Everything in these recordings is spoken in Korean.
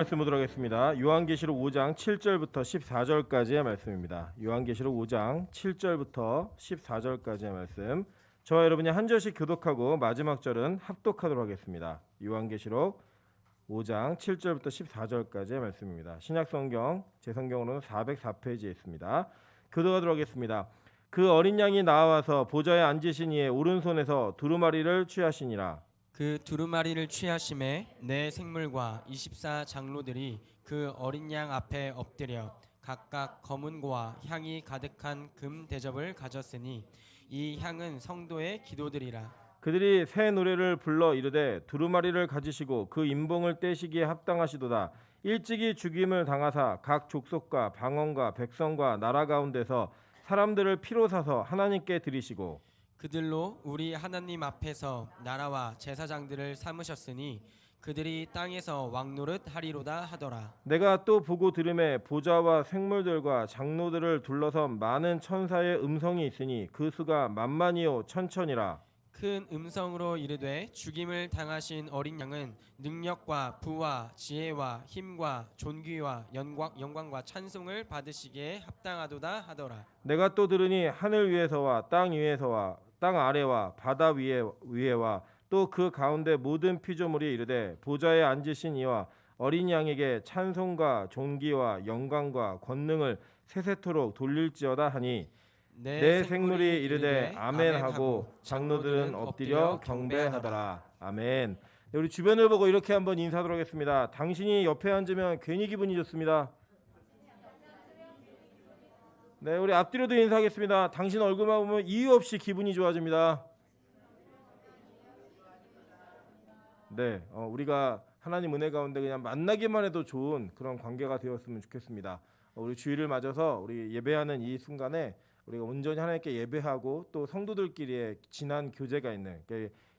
말씀 보도록 하겠습니다. 요한계시록 5장 7절부터 14절까지의 말씀입니다. 요한계시록 5장 7절부터 14절까지의 말씀. 저와 여러분이 한 절씩 교독하고 마지막 절은 합독하도록 하겠습니다. 요한계시록 5장 7절부터 14절까지의 말씀입니다. 신약성경 제 성경으로는 404페이지에 있습니다. 교독하도록 하겠습니다. 그 어린 양이 나와서 보좌에 앉으신 이의 오른손에서 두루마리를 취하시니라. 그 두루마리를 취하심에 네 생물과 24 장로들이 그 어린 양 앞에 엎드려 각각 검은고와 향이 가득한 금 대접을 가졌으니 이 향은 성도의 기도들이라. 그들이 새 노래를 불러 이르되 두루마리를 가지시고 그 임봉을 떼시기에 합당하시도다. 일찍이 죽임을 당하사 각 족속과 방언과 백성과 나라 가운데서 사람들을 피로 사서 하나님께 드리시고 그들로 우리 하나님 앞에서 나라와 제사장들을 삼으셨으니 그들이 땅에서 왕노릇 하리로다 하더라. 내가 또 보고 들음에 보좌와 생물들과 장로들을 둘러선 많은 천사의 음성이 있으니 그 수가 만만이요 천천이라. 큰 음성으로 이르되 죽임을 당하신 어린 양은 능력과 부와 지혜와 힘과 존귀와 영광과 찬송을 받으시기에 합당하도다 하더라. 내가 또 들으니 하늘 위에서와 땅 위에서와 땅 아래와 바다 위에와 또 그 가운데 모든 피조물이 이르되 보좌에 앉으신 이와 어린 양에게 찬송과 존귀와 영광과 권능을 세세토록 돌릴지어다 하니 내 생물이 이르되 아멘 하고 장로들은 엎드려 경배하더라. 아멘. 네, 우리 주변을 보고 이렇게 한번 인사하도록 하겠습니다. 당신이 옆에 앉으면 괜히 기분이 좋습니다. 네, 우리 앞뒤로도 인사하겠습니다. 당신 얼굴만 보면 이유 없이 기분이 좋아집니다. 네, 우리가 하나님 은혜 가운데 그냥 만나기만 해도 좋은 그런 관계가 되었으면 좋겠습니다. 우리 주일을 맞아서 우리 예배하는 이 순간에 우리가 온전히 하나님께 예배하고 또 성도들끼리의 진한 교제가 있는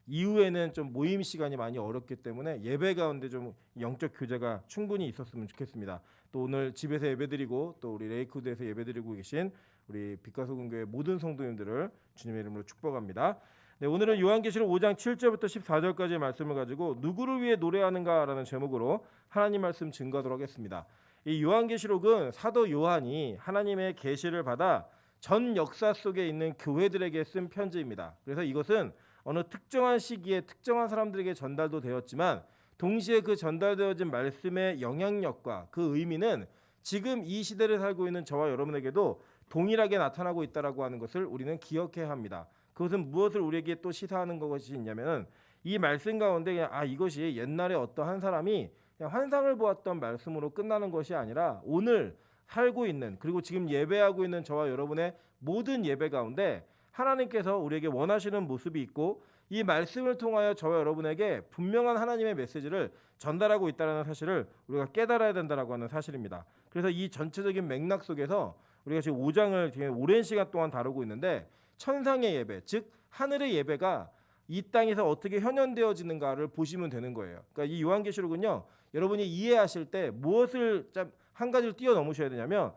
이후에는 좀 모임 시간이 많이 어렵기 때문에 예배 가운데 좀 영적 교제가 충분히 있었으면 좋겠습니다. 또 오늘 집에서 예배드리고 또 우리 레이크우드에서 예배드리고 계신 우리 빛가소금교회 모든 성도님들을 주님의 이름으로 축복합니다. 네, 오늘은 요한계시록 5장 7절부터 14절까지의 말씀을 가지고 누구를 위해 노래하는가라는 제목으로 하나님 말씀 증거하도록 하겠습니다. 이 요한계시록은 사도 요한이 하나님의 계시를 받아 전 역사 속에 있는 교회들에게 쓴 편지입니다. 그래서 이것은 어느 특정한 시기에 특정한 사람들에게 전달도 되었지만 동시에 그 전달되어진 말씀의 영향력과 그 의미는 지금 이 시대를 살고 있는 저와 여러분에게도 동일하게 나타나고 있다라고 하는 것을 우리는 기억해야 합니다. 그것은 무엇을 우리에게 또 시사하는 것이 있냐면은 이 말씀 가운데 그냥 이것이 옛날에 어떤 한 사람이 그냥 환상을 보았던 말씀으로 끝나는 것이 아니라 오늘 살고 있는 그리고 지금 예배하고 있는 저와 여러분의 모든 예배 가운데 하나님께서 우리에게 원하시는 모습이 있고 이 말씀을 통하여 저와 여러분에게 분명한 하나님의 메시지를 전달하고 있다는 사실을 우리가 깨달아야 된다라고 하는 사실입니다. 그래서 이 전체적인 맥락 속에서 우리가 지금 5장을 되게 오랜 시간 동안 다루고 있는데 천상의 예배, 즉 하늘의 예배가 이 땅에서 어떻게 현현되어지는가를 보시면 되는 거예요. 그러니까 이 요한계시록은요, 여러분이 이해하실 때 무엇을 한 가지를 뛰어넘으셔야 되냐면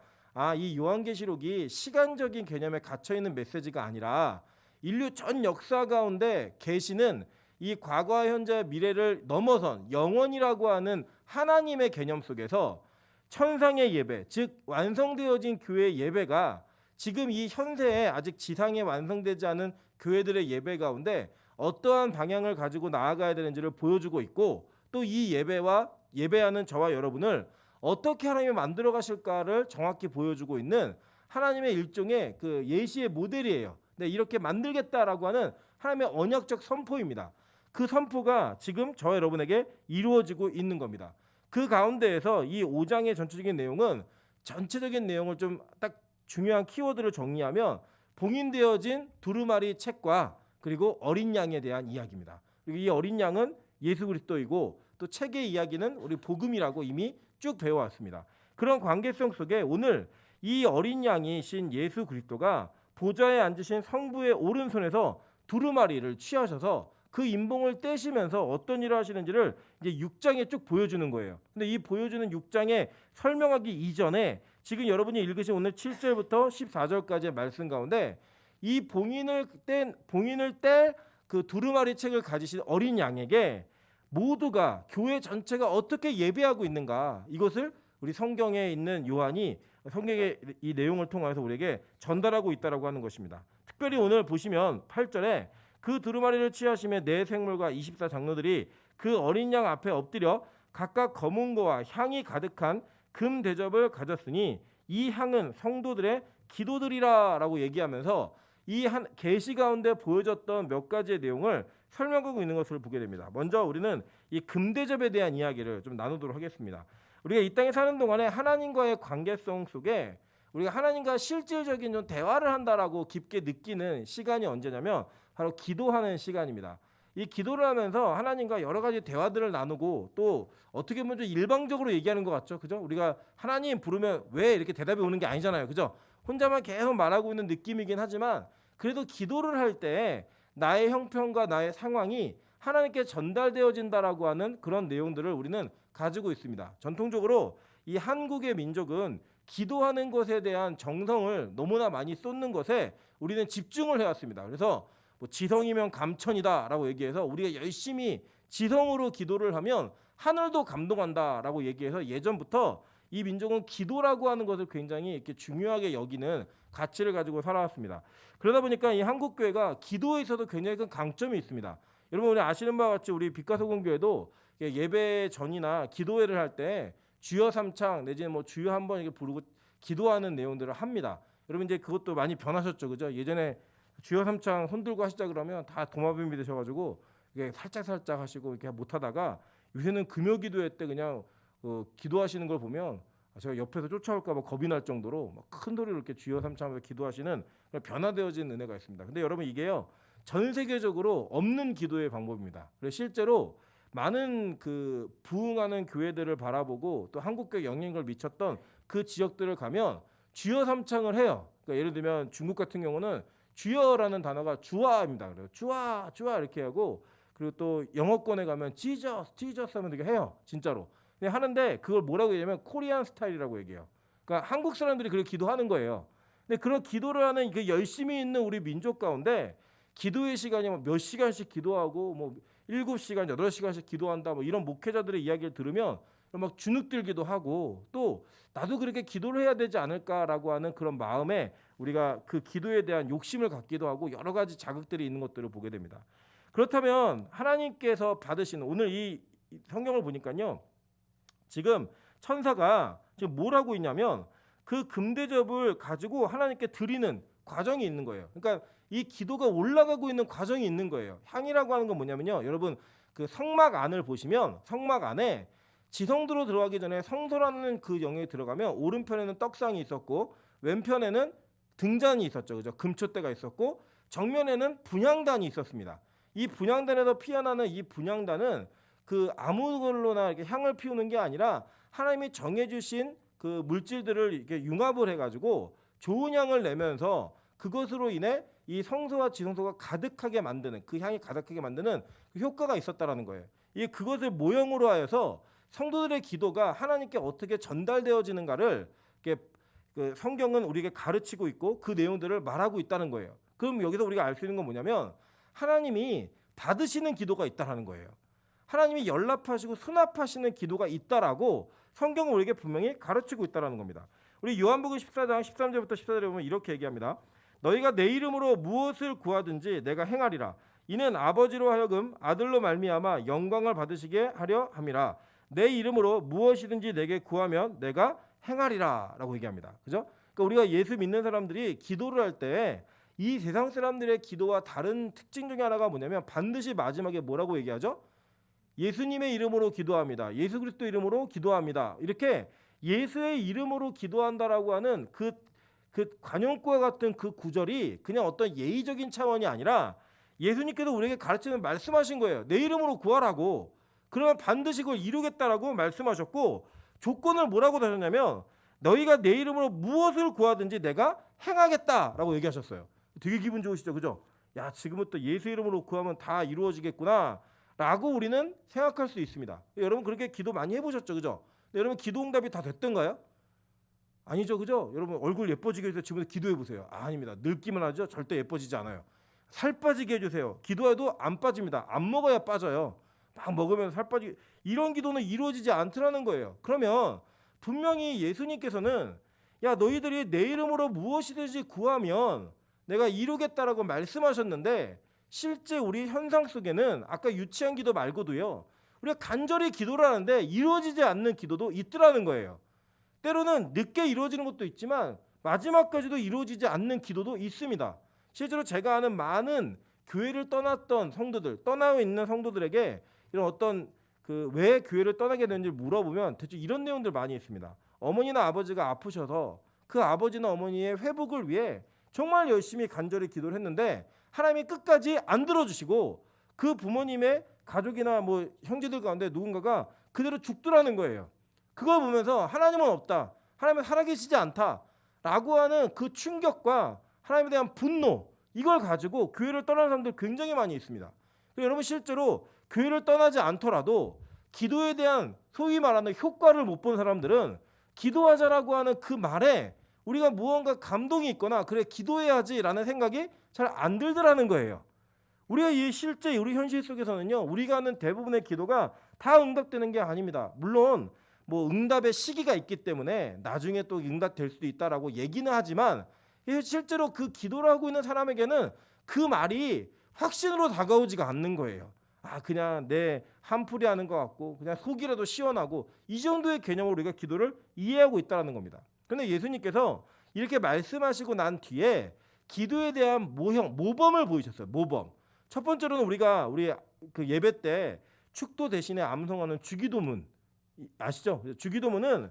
이 요한계시록이 시간적인 개념에 갇혀 있는 메시지가 아니라 인류 전 역사 가운데 계시는 이 과거와 현재와 미래를 넘어선 영원이라고 하는 하나님의 개념 속에서 천상의 예배, 즉 완성되어진 교회의 예배가 지금 이 현세에 아직 지상에 완성되지 않은 교회들의 예배 가운데 어떠한 방향을 가지고 나아가야 되는지를 보여주고 있고 또 이 예배와 예배하는 저와 여러분을 어떻게 하나님이 만들어 가실까를 정확히 보여주고 있는 하나님의 일종의 그 예시의 모델이에요. 네, 이렇게 만들겠다라고 하는 하나님의 언약적 선포입니다. 그 선포가 지금 저와 여러분에게 이루어지고 있는 겁니다. 그 가운데에서 이 5장의 전체적인 내용은 전체적인 내용을 좀 딱 중요한 키워드를 정리하면 봉인되어진 두루마리 책과 그리고 어린 양에 대한 이야기입니다. 그리고 이 어린 양은 예수 그리스도이고 또 책의 이야기는 우리 복음이라고 이미 쭉 배워왔습니다. 그런 관계성 속에 오늘 이 어린 양이신 예수 그리스도가 보좌에 앉으신 성부의 오른손에서 두루마리를 취하셔서 그 임봉을 떼시면서 어떤 일을 하시는지를 이제 6장에 쭉 보여주는 거예요. 근데 이 보여주는 6장에 설명하기 이전에 지금 여러분이 읽으신 오늘 7절부터 14절까지의 말씀 가운데 이 봉인을 뗄 그 두루마리 책을 가지신 어린 양에게 모두가 교회 전체가 어떻게 예배하고 있는가 이것을 우리 성경에 있는 요한이 성경의 이 내용을 통해서 우리에게 전달하고 있다라고 하는 것입니다. 특별히 오늘 보시면 8절에 그 두루마리를 취하심에 네 생물과 24 장로들이 그 어린 양 앞에 엎드려 각각 검은 거와 향이 가득한 금 대접을 가졌으니 이 향은 성도들의 기도들이라라고 얘기하면서 이 한 계시 가운데 보여졌던 몇 가지의 내용을 설명하고 있는 것을 보게 됩니다. 먼저 우리는 이 금대접에 대한 이야기를 좀 나누도록 하겠습니다. 우리가 이 땅에 사는 동안에 하나님과의 관계성 속에 우리가 하나님과 실질적인 좀 대화를 한다라고 깊게 느끼는 시간이 언제냐면 바로 기도하는 시간입니다. 이 기도를 하면서 하나님과 여러 가지 대화들을 나누고 또 어떻게 보면 좀 일방적으로 얘기하는 것 같죠, 그죠? 우리가 하나님 부르면 왜 이렇게 대답이 오는 게 아니잖아요, 그죠? 혼자만 계속 말하고 있는 느낌이긴 하지만 그래도 기도를 할 때 나의 형편과 나의 상황이 하나님께 전달되어진다라고 하는 그런 내용들을 우리는 가지고 있습니다. 전통적으로 이 한국의 민족은 기도하는 것에 대한 정성을 너무나 많이 쏟는 것에 우리는 집중을 해왔습니다. 그래서 뭐 지성이면 감천이다라고 얘기해서 우리가 열심히 지성으로 기도를 하면 하늘도 감동한다라고 얘기해서 예전부터 이 민족은 기도라고 하는 것을 굉장히 이렇게 중요하게 여기는 가치를 가지고 살아왔습니다. 그러다 보니까 이 한국 교회가 기도에 있어서 굉장히 큰 강점이 있습니다. 여러분 우리 아시는 바와 같이 우리 빛가소금교회도 예배 전이나 기도회를 할 때 주여 삼창 내지는 뭐 주여 한번 이렇게 부르고 기도하는 내용들을 합니다. 여러분 이제 그것도 많이 변하셨죠, 그죠? 예전에 주여 삼창 손 들고 하시자 그러면 다 도마뱀이 되셔가지고 이게 살짝 하시고 이렇게 못하다가 요새는 금요기도회 때 그냥 기도하시는 걸 보면 제가 옆에서 쫓아올까 봐 겁이 날 정도로 막 큰 소리로 이렇게 주여 삼창하면서 기도하시는 변화되어진 은혜가 있습니다. 근데 여러분 이게요 전 세계적으로 없는 기도의 방법입니다. 그래서 실제로 많은 그 부흥하는 교회들을 바라보고 또 한국교회 영향력을 미쳤던 그 지역들을 가면 주여 삼창을 해요. 그러니까 예를 들면 중국 같은 경우는 주여라는 단어가 주아입니다. 그래서 주아 이렇게 하고 그리고 또 영어권에 가면 지저스 하면 되게 해요. 진짜로. 근데 하는데 그걸 뭐라고 얘기하면 코리안 스타일이라고 얘기해요. 그러니까 한국 사람들이 그렇게 기도하는 거예요. 근데 그런 기도를 하는 그 열심히 있는 우리 민족 가운데 기도의 시간이 몇 시간씩 기도하고 뭐 7시간, 8시간씩 기도한다 뭐 이런 목회자들의 이야기를 들으면 막 주눅들기도 하고 또 나도 그렇게 기도를 해야 되지 않을까라고 하는 그런 마음에 우리가 그 기도에 대한 욕심을 갖기도 하고 여러 가지 자극들이 있는 것들을 보게 됩니다. 그렇다면 하나님께서 받으시는 오늘 이 성경을 보니까요. 지금 천사가 지금 뭘 하고 있냐면 그 금대접을 가지고 하나님께 드리는 과정이 있는 거예요. 그러니까 이 기도가 올라가고 있는 과정이 있는 거예요. 향이라고 하는 건 뭐냐면요. 여러분 그 성막 안을 보시면 성막 안에 지성도로 들어가기 전에 성소라는 그 영역에 들어가면 오른편에는 떡상이 있었고 왼편에는 등잔이 있었죠. 그죠? 금초대가 있었고 정면에는 분향단이 있었습니다. 이 분향단에서 피어나는 이 분향단은 그 아무 걸로나 이렇게 향을 피우는 게 아니라 하나님이 정해주신 그 물질들을 이렇게 융합을 해가지고 좋은 향을 내면서 그것으로 인해 이 성소와 지성소가 가득하게 만드는 그 향이 가득하게 만드는 그 효과가 있었다라는 거예요. 이 그것을 모형으로 하여서 성도들의 기도가 하나님께 어떻게 전달되어지는가를 이렇게 그 성경은 우리에게 가르치고 있고 그 내용들을 말하고 있다는 거예요. 그럼 여기서 우리가 알 수 있는 건 뭐냐면 하나님이 받으시는 기도가 있다라는 거예요. 하나님이 연락하시고 수납하시는 기도가 있다라고 성경은 우리에게 분명히 가르치고 있다라는 겁니다. 우리 요한복음 14장 13절부터 14절에 보면 이렇게 얘기합니다. 너희가 내 이름으로 무엇을 구하든지 내가 행하리라. 이는 아버지로 하여금 아들로 말미암아 영광을 받으시게 하려 함이라. 내 이름으로 무엇이든지 내게 구하면 내가 행하리라 라고 얘기합니다. 그죠? 그러니까 우리가 예수 믿는 사람들이 기도를 할 때 이 세상 사람들의 기도와 다른 특징 중에 하나가 뭐냐면 반드시 마지막에 뭐라고 얘기하죠? 예수님의 이름으로 기도합니다. 예수 그리스도 이름으로 기도합니다. 이렇게 예수의 이름으로 기도한다라고 하는 그 관용구와 같은 그 구절이 그냥 어떤 예의적인 차원이 아니라 예수님께서 우리에게 가르치는 말씀하신 거예요. 내 이름으로 구하라고. 그러면 반드시 그걸 이루겠다라고 말씀하셨고 조건을 뭐라고 다셨냐면 너희가 내 이름으로 무엇을 구하든지 내가 행하겠다라고 얘기하셨어요. 되게 기분 좋으시죠, 그죠? 야, 지금부터 예수 이름으로 구하면 다 이루어지겠구나 라고 우리는 생각할 수 있습니다. 여러분 그렇게 기도 많이 해보셨죠, 그죠? 여러분 기도 응답이 다 됐던가요? 아니죠, 그죠? 여러분 얼굴 예뻐지게 해서 지금부터 기도해 보세요. 아닙니다. 늙기만 하죠. 절대 예뻐지지 않아요. 살 빠지게 해주세요. 기도해도 안 빠집니다. 안 먹어야 빠져요. 막 먹으면서 살 빠지게 이런 기도는 이루어지지 않더라는 거예요. 그러면 분명히 예수님께서는 야 너희들이 내 이름으로 무엇이든지 구하면 내가 이루겠다라고 말씀하셨는데 실제 우리 현상 속에는 아까 유치한 기도 말고도요. 우리가 간절히 기도를 하는데 이루어지지 않는 기도도 있더라는 거예요. 때로는 늦게 이루어지는 것도 있지만 마지막까지도 이루어지지 않는 기도도 있습니다. 실제로 제가 아는 많은 교회를 떠났던 성도들, 떠나고 있는 성도들에게 이런 어떤 그 왜 교회를 떠나게 되는지 물어보면 대충 이런 내용들 많이 있습니다. 어머니나 아버지가 아프셔서 그 아버지나 어머니의 회복을 위해 정말 열심히 간절히 기도를 했는데 하나님이 끝까지 안 들어주시고 그 부모님의 가족이나 뭐 형제들 가운데 누군가가 그대로 죽더라는 거예요. 그걸 보면서 하나님은 없다, 하나님은 살아계시지 않다라고 하는 그 충격과 하나님에 대한 분노, 이걸 가지고 교회를 떠나는 사람들 굉장히 많이 있습니다. 여러분 실제로 교회를 떠나지 않더라도 기도에 대한 소위 말하는 효과를 못 본 사람들은 기도하자라고 하는 그 말에 우리가 무언가 감동이 있거나 그래 기도해야지라는 생각이 잘 안 들더라는 거예요. 우리가 이 실제 우리 현실 속에서는요, 우리가 하는 대부분의 기도가 다 응답되는 게 아닙니다. 물론 뭐 응답의 시기가 있기 때문에 나중에 또 응답될 수도 있다라고 얘기는 하지만 실제로 그 기도를 하고 있는 사람에게는 그 말이 확신으로 다가오지가 않는 거예요. 아 그냥 내 한풀이 하는 것 같고 그냥 속이라도 시원하고 이 정도의 개념으로 우리가 기도를 이해하고 있다는 겁니다. 그런데 예수님께서 이렇게 말씀하시고 난 뒤에 기도에 대한 모범을 보이셨어요. 모범. 첫 번째로는 우리 그 예배 때 축도 대신에 암송하는 주기도문 아시죠? 주기도문은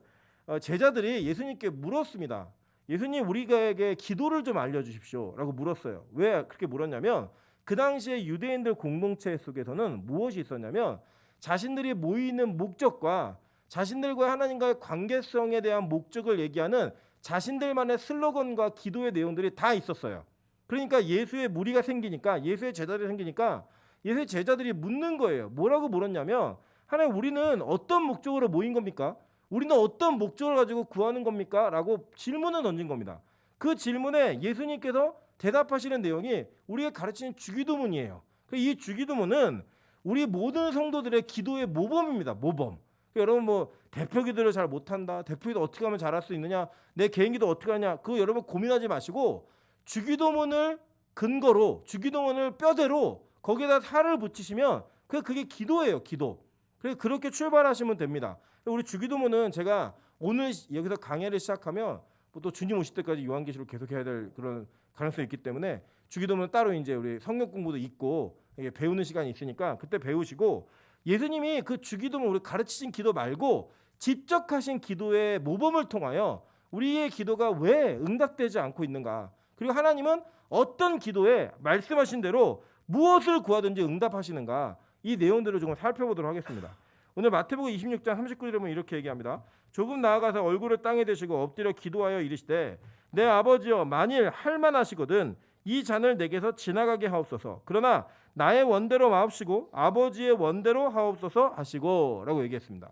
제자들이 예수님께 물었습니다. 예수님 우리에게 기도를 좀 알려주십시오라고 물었어요. 왜 그렇게 물었냐면 그 당시에 유대인들 공동체 속에서는 무엇이 있었냐면 자신들이 모이는 목적과 자신들과 하나님과의 관계성에 대한 목적을 얘기하는 자신들만의 슬로건과 기도의 내용들이 다 있었어요. 그러니까 예수의 무리가 생기니까 예수의 제자들이 생기니까 예수의 제자들이 묻는 거예요. 뭐라고 물었냐면 하나님 우리는 어떤 목적으로 모인 겁니까? 우리는 어떤 목적을 가지고 구하는 겁니까? 라고 질문을 던진 겁니다. 그 질문에 예수님께서 대답하시는 내용이 우리가 가르치는 주기도문이에요. 이 주기도문은 우리 모든 성도들의 기도의 모범입니다. 모범. 여러분 뭐 대표 기도를 잘 못한다, 대표 기도 어떻게 하면 잘할 수 있느냐, 내 개인 기도 어떻게 하냐, 그거 여러분 고민하지 마시고 주기도문을 근거로 주기도문을 뼈대로 거기에다 살을 붙이시면 그게 기도예요. 기도. 그래서 그렇게 출발하시면 됩니다. 우리 주기도문은 제가 오늘 여기서 강의를 시작하면 또 주님 오실 때까지 요한계시록 계속해야 될 그런 가능성이 있기 때문에 주기도문은 따로 이제 우리 성경 공부도 있고 배우는 시간이 있으니까 그때 배우시고 예수님이 그 주기도문 우리 가르치신 기도 말고 직접 하신 기도의 모범을 통하여 우리의 기도가 왜 응답되지 않고 있는가, 그리고 하나님은 어떤 기도에 말씀하신 대로 무엇을 구하든지 응답하시는가, 이 내용들을 조금 살펴보도록 하겠습니다. 오늘 마태복음 26장 39절에 보면 이렇게 얘기합니다. 조금 나아가서 얼굴을 땅에 대시고 엎드려 기도하여 이르시되 내 아버지여 만일 할만하시거든 이 잔을 내게서 지나가게 하옵소서. 그러나 나의 원대로 마옵시고 아버지의 원대로 하옵소서 하시고 라고 얘기했습니다.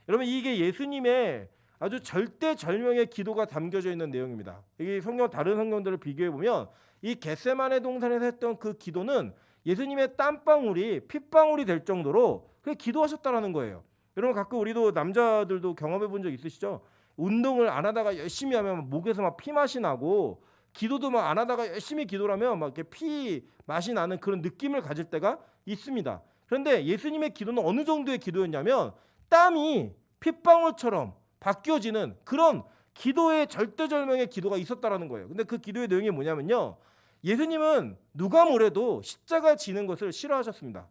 여러분 이게 예수님의 아주 절대절명의 기도가 담겨져 있는 내용입니다. 여기 성경 다른 성경들을 비교해 보면 이 겟세마네 동산에서 했던 그 기도는 예수님의 땀방울이 핏방울이 될 정도로 그렇게 기도하셨다라는 거예요. 여러분 가끔 우리도 남자들도 경험해 본 적 있으시죠? 운동을 안 하다가 열심히 하면 목에서 막 피 맛이 나고 기도도 막 안 하다가 열심히 기도를 하면 막 이렇게 피 맛이 나는 그런 느낌을 가질 때가 있습니다. 그런데 예수님의 기도는 어느 정도의 기도였냐면 땀이 핏방울처럼 바뀌어지는 그런 기도의 절대절명의 기도가 있었다라는 거예요. 근데 그 기도의 내용이 뭐냐면요, 예수님은 누가 뭐래도 십자가 지는 것을 싫어하셨습니다.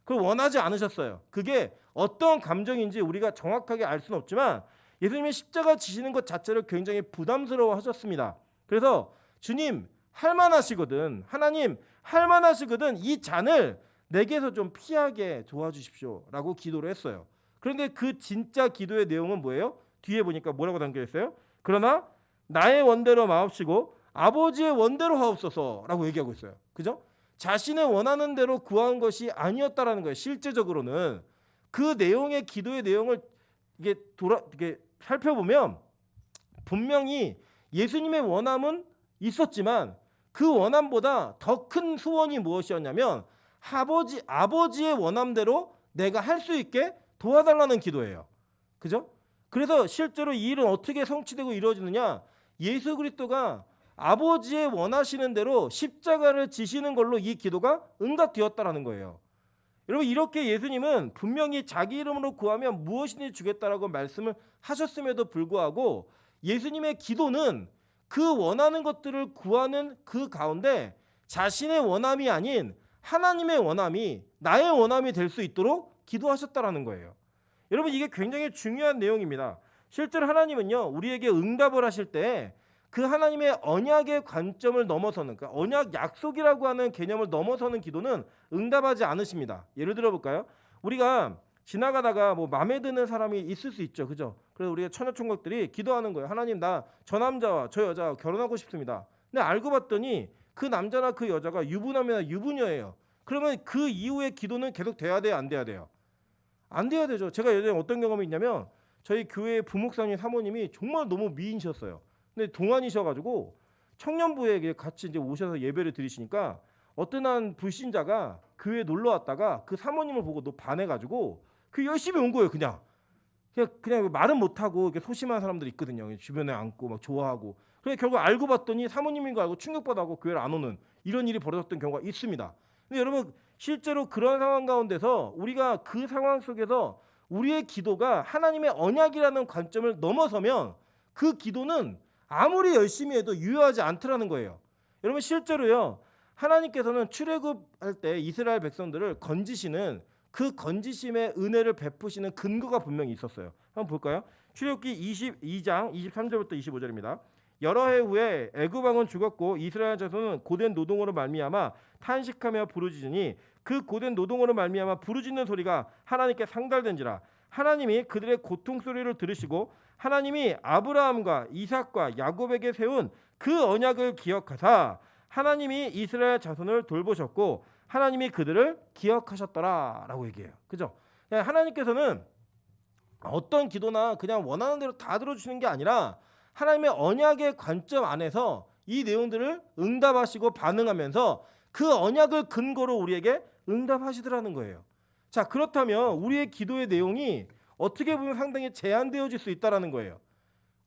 그걸 원하지 않으셨어요. 그게 어떤 감정인지 우리가 정확하게 알 수는 없지만 예수님이 십자가 지시는 것 자체를 굉장히 부담스러워 하셨습니다. 그래서 주님 할만하시거든, 하나님 할만하시거든 이 잔을 내게서 좀 피하게 도와주십시오 라고 기도를 했어요. 그런데 그 진짜 기도의 내용은 뭐예요? 뒤에 보니까 뭐라고 담겨 있어요? 그러나 나의 원대로 마옵시고 아버지의 원대로 하옵소서라고 얘기하고 있어요. 그죠? 자신의 원하는 대로 구한 것이 아니었다라는 거예요. 실제적으로는 그 내용의 기도의 내용을 이게 살펴보면 분명히 예수님의 원함은 있었지만 그 원함보다 더 큰 소원이 무엇이었냐면 아버지의 원함대로 내가 할 수 있게 도와달라는 기도예요. 그죠? 그래서 실제로 이 일은 어떻게 성취되고 이루어지느냐? 예수 그리스도가 아버지의 원하시는 대로 십자가를 지시는 걸로 이 기도가 응답되었다라는 거예요. 여러분, 이렇게 예수님은 분명히 자기 이름으로 구하면 무엇이든지 주겠다라고 말씀을 하셨음에도 불구하고 예수님의 기도는 그 원하는 것들을 구하는 그 가운데 자신의 원함이 아닌 하나님의 원함이 나의 원함이 될 수 있도록 기도하셨다라는 거예요. 여러분, 이게 굉장히 중요한 내용입니다. 실제로 하나님은요, 우리에게 응답을 하실 때 그 하나님의 언약의 관점을 넘어서는, 그러니까 언약 약속이라고 하는 개념을 넘어서는 기도는 응답하지 않으십니다. 예를 들어 볼까요? 우리가 지나가다가 뭐 마음에 드는 사람이 있을 수 있죠, 그죠? 그래서 우리가 처녀총각들이 기도하는 거예요. 하나님, 나 저 남자와 저 여자와 결혼하고 싶습니다. 근데 알고 봤더니 그 남자나 그 여자가 유부남이나 유부녀예요. 그러면 그 이후의 기도는 계속 돼야 돼요, 안 돼야 돼요? 안 돼야 되죠. 제가 예전에 어떤 경험이 있냐면 저희 교회 부목사님 사모님이 정말 너무 미인이셨어요. 근데 동안이셔가지고 청년부에 같이 이제 오셔서 예배를 드리시니까 어떤 한 불신자가 교회에 놀러 왔다가 그 사모님을 보고 너 반해가지고 그 열심히 온 거예요. 그냥 말은 못하고 이렇게 소심한 사람들이 있거든요. 주변에 앉고 막 좋아하고. 그래 결국 알고 봤더니 사모님인 거 알고 충격받아고 교회를 안 오는 이런 일이 벌어졌던 경우가 있습니다. 근데 여러분, 실제로 그런 상황 가운데서 우리가 그 상황 속에서 우리의 기도가 하나님의 언약이라는 관점을 넘어서면 그 기도는 아무리 열심히 해도 유효하지 않더라는 거예요. 여러분, 실제로요, 하나님께서는 출애굽할 때 이스라엘 백성들을 건지시는 그 건지심의 은혜를 베푸시는 근거가 분명히 있었어요. 한번 볼까요? 출애굽기 22장 23절부터 25절입니다. 여러 해 후에 애굽 왕은 죽었고 이스라엘 자손은 고된 노동으로 말미암아 탄식하며 부르짖으니 그 고된 노동으로 말미암아 부르짖는 소리가 하나님께 상달된지라. 하나님이 그들의 고통 소리를 들으시고 하나님이 아브라함과 이삭과 야곱에게 세운 그 언약을 기억하사 하나님이 이스라엘 자손을 돌보셨고 하나님이 그들을 기억하셨더라라고 얘기해요. 그죠? 하나님께서는 어떤 기도나 그냥 원하는 대로 다 들어주시는 게 아니라 하나님의 언약의 관점 안에서 이 내용들을 응답하시고 반응하면서 그 언약을 근거로 우리에게 응답하시더라는 거예요. 자, 그렇다면 우리의 기도의 내용이 어떻게 보면 상당히 제한되어질 수 있다라는 거예요.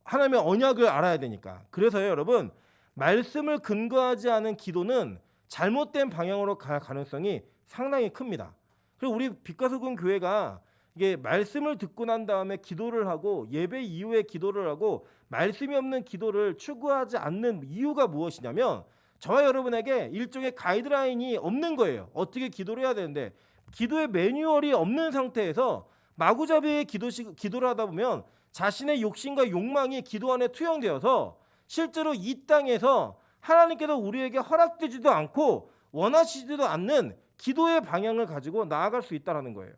하나님의 언약을 알아야 되니까. 그래서요, 여러분, 말씀을 근거하지 않은 기도는 잘못된 방향으로 갈 가능성이 상당히 큽니다. 그리고 우리 빛과 소금 교회가 이게 말씀을 듣고 난 다음에 기도를 하고 예배 이후에 기도를 하고 말씀이 없는 기도를 추구하지 않는 이유가 무엇이냐면 저와 여러분에게 일종의 가이드라인이 없는 거예요. 어떻게 기도를 해야 되는데 기도의 매뉴얼이 없는 상태에서 마구잡이의 기도를 하다 보면 자신의 욕심과 욕망이 기도 안에 투영되어서 실제로 이 땅에서 하나님께서 우리에게 허락되지도 않고 원하시지도 않는 기도의 방향을 가지고 나아갈 수 있다는 거예요.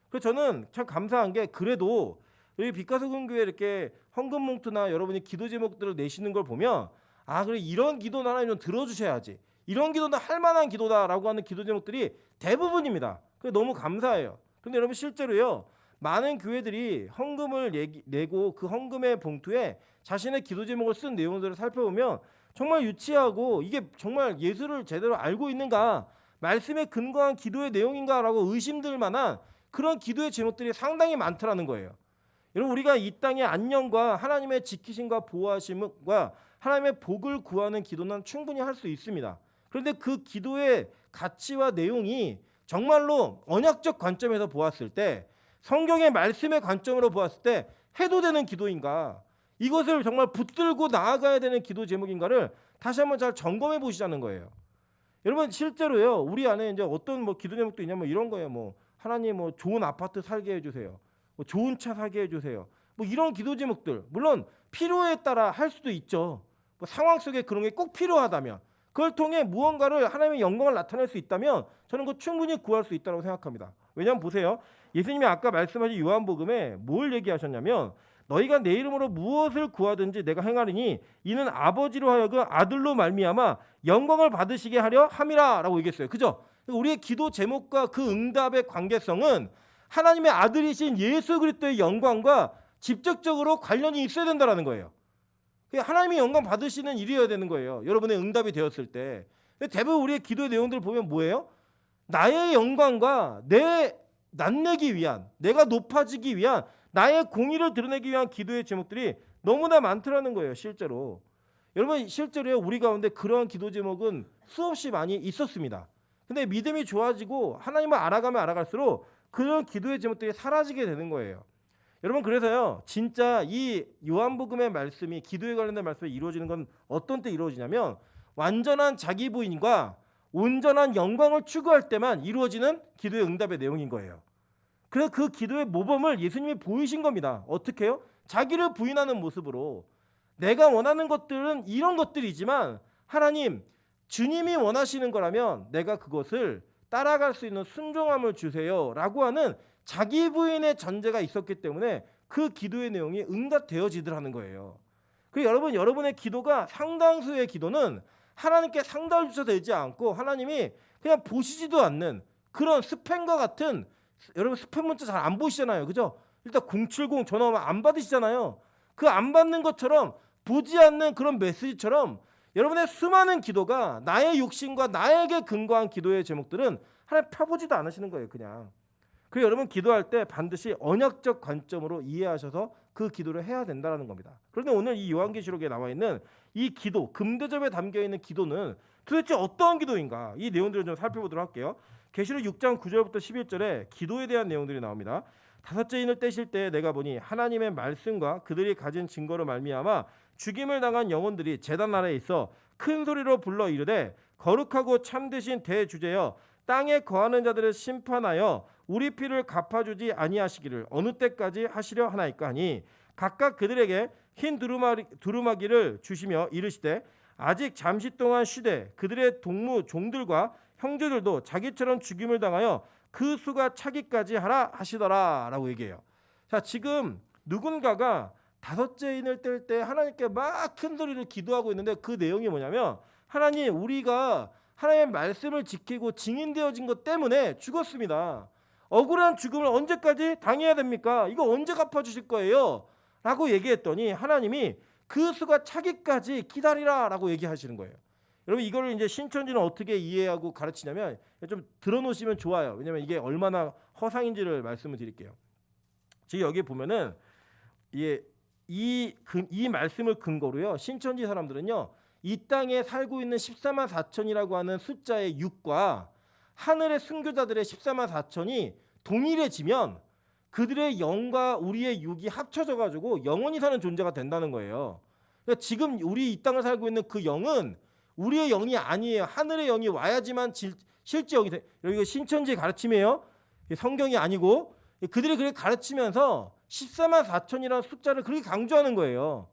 그래서 저는 참 감사한 게 그래도 여기 빛과 소금 교회 이렇게 헌금 봉투나 여러분이 기도 제목들을 내시는 걸 보면 아, 그래, 이런 기도는 하나님 좀 들어주셔야지, 이런 기도는 할 만한 기도다라고 하는 기도 제목들이 대부분입니다. 그래서 너무 감사해요. 근데 여러분, 실제로요, 많은 교회들이 헌금을 내고 그 헌금의 봉투에 자신의 기도 제목을 쓴 내용들을 살펴보면 정말 유치하고 이게 정말 예수를 제대로 알고 있는가, 말씀에 근거한 기도의 내용인가라고 의심될 만한 그런 기도의 제목들이 상당히 많더라는 거예요. 여러분, 우리가 이 땅의 안녕과 하나님의 지키심과 보호하심과 하나님의 복을 구하는 기도는 충분히 할 수 있습니다. 그런데 그 기도의 가치와 내용이 정말로 언약적 관점에서 보았을 때, 성경의 말씀의 관점으로 보았을 때 해도 되는 기도인가, 이것을 정말 붙들고 나아가야 되는 기도 제목인가를 다시 한번 잘 점검해 보시자는 거예요. 여러분, 실제로요, 우리 안에 이제 어떤 기도 제목도 있냐면 이런 거예요. 하나님 좋은 아파트 살게 해주세요. 좋은 차 사게 해주세요. 이런 기도 제목들, 물론 필요에 따라 할 수도 있죠. 상황 속에 그런 게 꼭 필요하다면, 그걸 통해 무언가를 하나님의 영광을 나타낼 수 있다면 저는 그거 충분히 구할 수 있다고 생각합니다. 왜냐하면 보세요, 예수님이 아까 말씀하신 요한복음에 뭘 얘기하셨냐면 너희가 내 이름으로 무엇을 구하든지 내가 행하리니 이는 아버지로 하여금 아들로 말미암아 영광을 받으시게 하려 함이라라고 얘기했어요. 그죠? 우리의 기도 제목과 그 응답의 관계성은 하나님의 아들이신 예수 그리스도의 영광과 직접적으로 관련이 있어야 된다는 거예요. 하나님이 영광 받으시는 일이어야 되는 거예요. 여러분의 응답이 되었을 때. 대부분 우리의 기도의 내용들을 보면 뭐예요? 나의 영광과 내 낫내기 위한, 내가 높아지기 위한, 나의 공의를 드러내기 위한 기도의 제목들이 너무나 많더라는 거예요. 실제로 여러분, 실제로요, 우리 가운데 그러한 기도 제목은 수없이 많이 있었습니다. 근데 믿음이 좋아지고 하나님을 알아가면 알아갈수록 그런 기도의 제목들이 사라지게 되는 거예요. 여러분, 그래서요, 진짜 이 요한복음의 말씀이, 기도에 관련된 말씀이 이루어지는 건 어떤 때 이루어지냐면 완전한 자기 부인과 온전한 영광을 추구할 때만 이루어지는 기도의 응답의 내용인 거예요. 그래서 그 기도의 모범을 예수님이 보이신 겁니다. 어떻게 해요? 자기를 부인하는 모습으로, 내가 원하는 것들은 이런 것들이지만 하나님, 주님이 원하시는 거라면 내가 그것을 따라갈 수 있는 순종함을 주세요 라고 하는 자기 부인의 전제가 있었기 때문에 그 기도의 내용이 응답되어지더라는 거예요. 그리고 여러분의 기도가, 상당수의 기도는 하나님께 상달조차 되지 않고 하나님이 그냥 보시지도 않는 그런 스팸과 같은, 여러분 스팸 문자 잘 안 보시잖아요, 그죠? 일단 070 전화 오면 안 받으시잖아요. 그 안 받는 것처럼, 보지 않는 그런 메시지처럼 여러분의 수많은 기도가 나의 욕심과 나에게 근거한 기도의 제목들은 하나님 펴보지도 않으시는 거예요, 그냥. 그리고 여러분, 기도할 때 반드시 언약적 관점으로 이해하셔서 그 기도를 해야 된다는 겁니다. 그런데 오늘 이 요한계시록에 나와 있는 이 기도, 금대접에 담겨 있는 기도는 도대체 어떤 기도인가? 이 내용들을 좀 살펴보도록 할게요. 계시록 6장 9절부터 11절에 기도에 대한 내용들이 나옵니다. 다섯째 인을 떼실 때 내가 보니 하나님의 말씀과 그들이 가진 증거로 말미암아 죽임을 당한 영혼들이 제단 아래에 있어 큰 소리로 불러 이르되 거룩하고 참되신 대주제여, 땅에 거하는 자들을 심판하여 우리 피를 갚아주지 아니하시기를 어느 때까지 하시려 하나이까 하니, 각각 그들에게 흰 두루마기를 주시며 이르시되 아직 잠시 동안 쉬되 그들의 동무 종들과 형제들도 자기처럼 죽임을 당하여 그 수가 차기까지 하라 하시더라 라고 얘기해요. 자, 지금 누군가가 다섯째 인을 뗄 때 하나님께 막 큰 소리로 기도하고 있는데 그 내용이 뭐냐면, 하나님, 우리가 하나님의 말씀을 지키고 증인되어진 것 때문에 죽었습니다. 억울한 죽음을 언제까지 당해야 됩니까? 이거 언제 갚아주실 거예요? 라고 얘기했더니 하나님이 그 수가 차기까지 기다리라 라고 얘기하시는 거예요. 여러분, 이거를 이제 신천지는 어떻게 이해하고 가르치냐면, 좀 들어놓으시면 좋아요. 왜냐면 이게 얼마나 허상인지를 말씀을 드릴게요. 지금 여기 보면은 이 말씀을 근거로요, 신천지 사람들은요, 이 땅에 살고 있는 14만 4천이라고 하는 숫자의 6과 하늘의 순교자들의 14만 4천이 동일해지면 그들의 영과 우리의 6이 합쳐져 가지고 영원히 사는 존재가 된다는 거예요. 그러니까 지금 우리 이 땅을 살고 있는 그 영은 우리의 영이 아니에요. 하늘의 영이 와야지만 실제 영이 돼. 이거 신천지의 가르침이에요. 성경이 아니고 그들이 그렇게 가르치면서 14만 4천이라는 숫자를 그렇게 강조하는 거예요.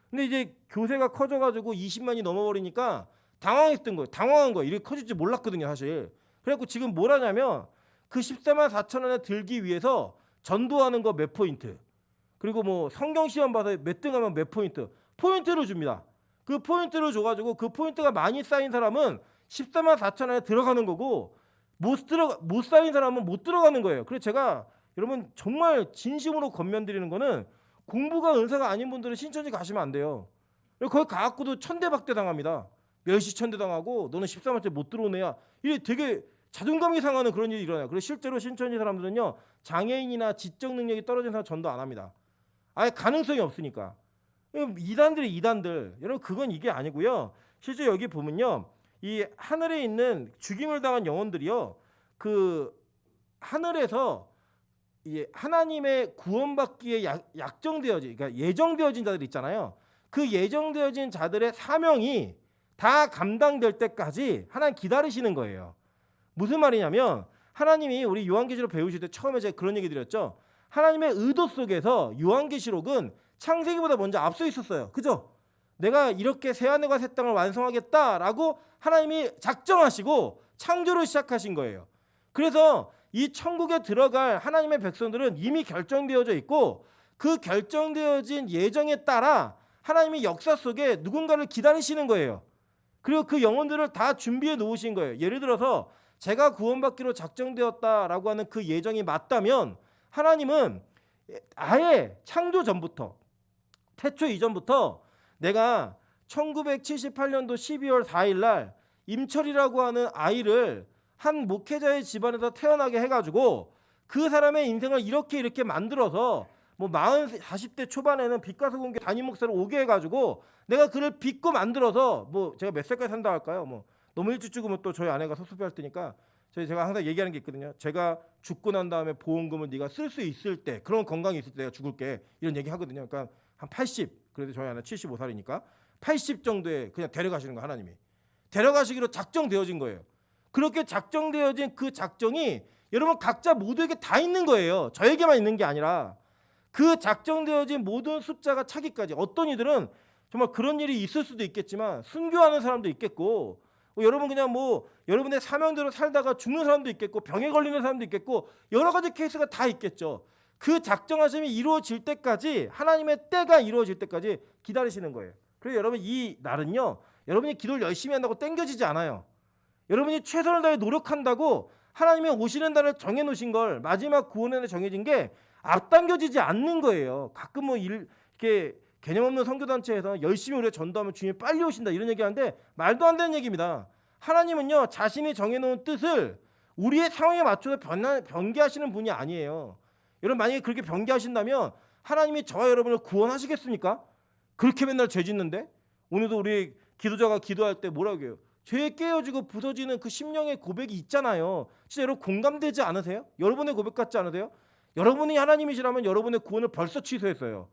근데 이제 교세가 커져가지고 20만이 넘어버리니까 당황했던 거예요. 당황한 거예요. 이렇게 커질 줄 몰랐거든요, 사실. 그래갖고 지금 뭘 하냐면 그 14만 4천 원에 들기 위해서 전도하는 거 몇 포인트, 그리고 뭐 성경 시험 봐서 몇 등 하면 몇 포인트, 포인트를 줍니다. 그 포인트를 줘가지고 그 포인트가 많이 쌓인 사람은 14만 4천 원에 들어가는 거고 못 쌓인 사람은 못 들어가는 거예요. 그래서 제가 여러분 정말 진심으로 권면드리는 거는, 공부가 은사가 아닌 분들은 신천지 가시면 안 돼요. 거기 가갖고도 천대박대 당합니다. 멸시천대 당하고 너는 14만째 못 들어온 애야. 이게 되게 자존감이 상하는 그런 일이 일어나요. 그래서 실제로 신천지 사람들은요, 장애인이나 지적 능력이 떨어진 사람 전도 안 합니다. 아예 가능성이 없으니까. 이단들. 여러분, 그건 이게 아니고요. 실제 여기 보면요, 이 하늘에 있는 죽임을 당한 영혼들이요, 그 하늘에서 이 하나님의 구원받기에 약정되어진, 그러니까 예정되어진 자들 있잖아요. 그 예정되어진 자들의 사명이 다 감당될 때까지 하나님 기다리시는 거예요. 무슨 말이냐면, 하나님이 우리 요한계시록 배우실 때 처음에 제가 그런 얘기 드렸죠. 하나님의 의도 속에서 요한계시록은 창세기보다 먼저 앞서 있었어요. 그죠? 내가 이렇게 새하늘과 새 땅을 완성하겠다라고 하나님이 작정하시고 창조를 시작하신 거예요. 그래서 이 천국에 들어갈 하나님의 백성들은 이미 결정되어져 있고, 그 결정되어진 예정에 따라 하나님이 역사 속에 누군가를 기다리시는 거예요. 그리고 그 영혼들을 다 준비해 놓으신 거예요. 예를 들어서 제가 구원받기로 작정되었다라고 하는 그 예정이 맞다면, 하나님은 아예 창조 전부터, 태초 이전부터 내가 1978년도 12월 4일 날 임철이라고 하는 아이를 한 목회자의 집안에서 태어나게 해가지고 그 사람의 인생을 이렇게 만들어서 뭐 40대 초반에는 빛가수 공개 담임 목사를 오게 해가지고 내가 그를 빚고 만들어서 뭐 제가 몇 살까지 산다 할까요? 뭐 너무 일찍 죽으면 또 저희 아내가 섭섭해할 테니까 제가 항상 얘기하는 게 있거든요. 제가 죽고 난 다음에 보험금을 네가 쓸 수 있을 때, 그런 건강이 있을 때 내가 죽을게, 이런 얘기 하거든요. 그러니까 한 80, 그래도 저희 아내 75살이니까 80 정도에 그냥 데려가시는 거, 하나님이 데려가시기로 작정되어진 거예요. 그렇게 작정되어진 그 작정이 여러분 각자 모두에게 다 있는 거예요. 저에게만 있는 게 아니라 그 작정되어진 모든 숫자가 차기까지, 어떤 이들은 정말 그런 일이 있을 수도 있겠지만 순교하는 사람도 있겠고, 여러분 그냥 뭐 여러분의 사명대로 살다가 죽는 사람도 있겠고, 병에 걸리는 사람도 있겠고, 여러 가지 케이스가 다 있겠죠. 그 작정하심이 이루어질 때까지, 하나님의 때가 이루어질 때까지 기다리시는 거예요. 그래서 여러분 이 날은요, 여러분이 기도를 열심히 한다고 땡겨지지 않아요. 여러분이 최선을 다해 노력한다고 하나님이 오시는 날을 정해놓으신 걸, 마지막 구원의 날 정해진 게 앞당겨지지 않는 거예요. 가끔 뭐 이렇게 개념 없는 선교단체에서 열심히 우리가 전도하면 주님이 빨리 오신다 이런 얘기하는데 말도 안 되는 얘기입니다. 하나님은요, 자신이 정해놓은 뜻을 우리의 상황에 맞춰서 변개하시는 분이 아니에요. 여러분 만약에 그렇게 변개하신다면 하나님이 저와 여러분을 구원하시겠습니까? 그렇게 맨날 죄 짓는데. 오늘도 우리 기도자가 기도할 때 뭐라고 해요? 죄에 깨어지고 부서지는 그 심령의 고백이 있잖아요. 진짜 여러분 공감되지 않으세요? 여러분의 고백 같지 않으세요? 여러분이 하나님이시라면 여러분의 구원을 벌써 취소했어요.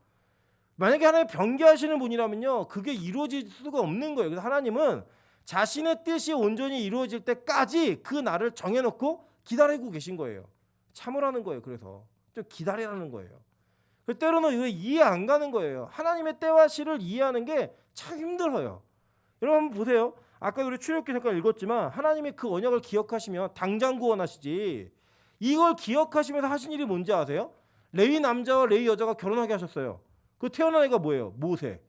만약에 하나님 변개하시는 분이라면요, 그게 이루어질 수가 없는 거예요. 그래서 하나님은 자신의 뜻이 온전히 이루어질 때까지 그 날을 정해놓고 기다리고 계신 거예요. 참으라는 거예요. 그래서 좀 기다리라는 거예요. 때로는 이거 이해 안 가는 거예요. 하나님의 때와 시를 이해하는 게 참 힘들어요. 여러분 한번 보세요. 아까 우리 출애굽기 잠깐 읽었지만 하나님이 그 언약을 기억하시면 당장 구원하시지, 이걸 기억하시면서 하신 일이 뭔지 아세요? 레위 남자와 레위 여자가 결혼하게 하셨어요. 그 태어난 애가 뭐예요? 모세.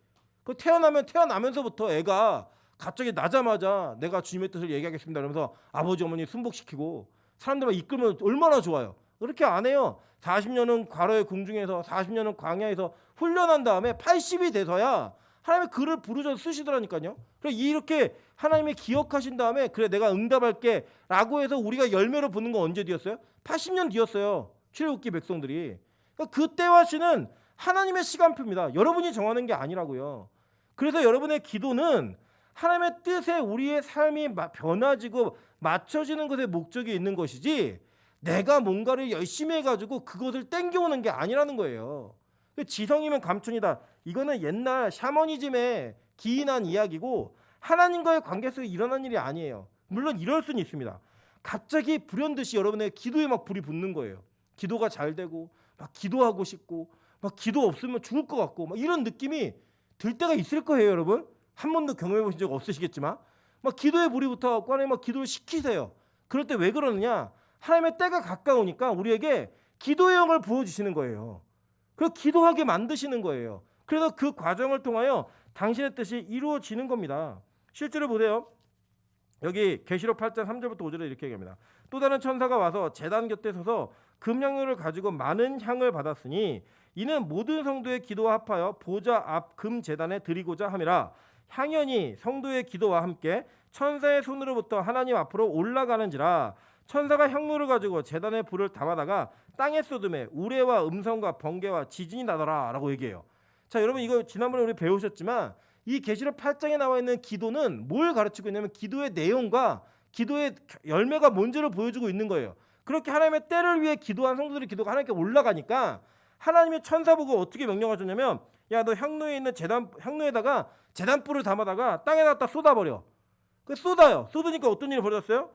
그 태어나면서부터 애가 갑자기 나자마자 내가 주님의 뜻을 얘기하겠습니다 그러면서 아버지 어머니 순복시키고 사람들만 이끌면 얼마나 좋아요. 그렇게 안 해요. 40년은 과로의 궁중에서 40년은 광야에서 훈련한 다음에 80이 돼서야 하나님의 글을 부르셔서 쓰시더라니까요. 그래 이렇게 하나님이 기억하신 다음에 그래 내가 응답할게 라고 해서 우리가 열매를 보는 건 언제 뒤였어요? 80년 뒤였어요. 출애굽기 백성들이. 그러니까 그때와 시는 하나님의 시간표입니다. 여러분이 정하는 게 아니라고요. 그래서 여러분의 기도는 하나님의 뜻에 우리의 삶이 변화지고 맞춰지는 것에 목적이 있는 것이지, 내가 뭔가를 열심히 해가지고 그것을 땡겨오는 게 아니라는 거예요. 지성이면 감춘이다. 이거는 옛날 샤머니즘에 기인한 이야기고 하나님과의 관계 속에 일어난 일이 아니에요. 물론 이럴 수는 있습니다. 갑자기 불현듯이 여러분의 기도에 막 불이 붙는 거예요. 기도가 잘 되고 막 기도하고 싶고 막 기도 없으면 죽을 것 같고 막 이런 느낌이 들 때가 있을 거예요. 여러분 한 번도 경험해 보신 적 없으시겠지만 막 기도에 불이 붙어갖고 하나님 막 기도를 시키세요. 그럴 때 왜 그러느냐? 하나님의 때가 가까우니까 우리에게 기도의 영을 부어주시는 거예요. 그래서 기도하게 만드시는 거예요. 그래서 그 과정을 통하여 당신의 뜻이 이루어지는 겁니다. 실제로 보세요. 여기 계시록 8장 3절부터 5절에 이렇게 얘기합니다. 또 다른 천사가 와서 제단 곁에 서서 금향료를 가지고 많은 향을 받았으니 이는 모든 성도의 기도와 합하여 보좌 앞 금 제단에 드리고자 함이라. 향연이 성도의 기도와 함께 천사의 손으로부터 하나님 앞으로 올라가는지라. 천사가 향로를 가지고 제단에 불을 담아다가 땅에 쏟음에 우레와 음성과 번개와 지진이 나더라 라고 얘기해요. 자, 여러분 이거 지난번에 우리 배우셨지만 이 계시록 8장에 나와 있는 기도는 뭘 가르치고 있냐면 기도의 내용과 기도의 열매가 뭔지를 보여주고 있는 거예요. 그렇게 하나님의 때를 위해 기도한 성도들의 기도가 하나님께 올라가니까 하나님이 천사 보고 어떻게 명령하셨냐면, 야 너 향로에 있는 향로에다가 제단불을 담아다가 땅에다 갖다 쏟아버려. 그 쏟아요. 쏟으니까 어떤 일이 벌어졌어요?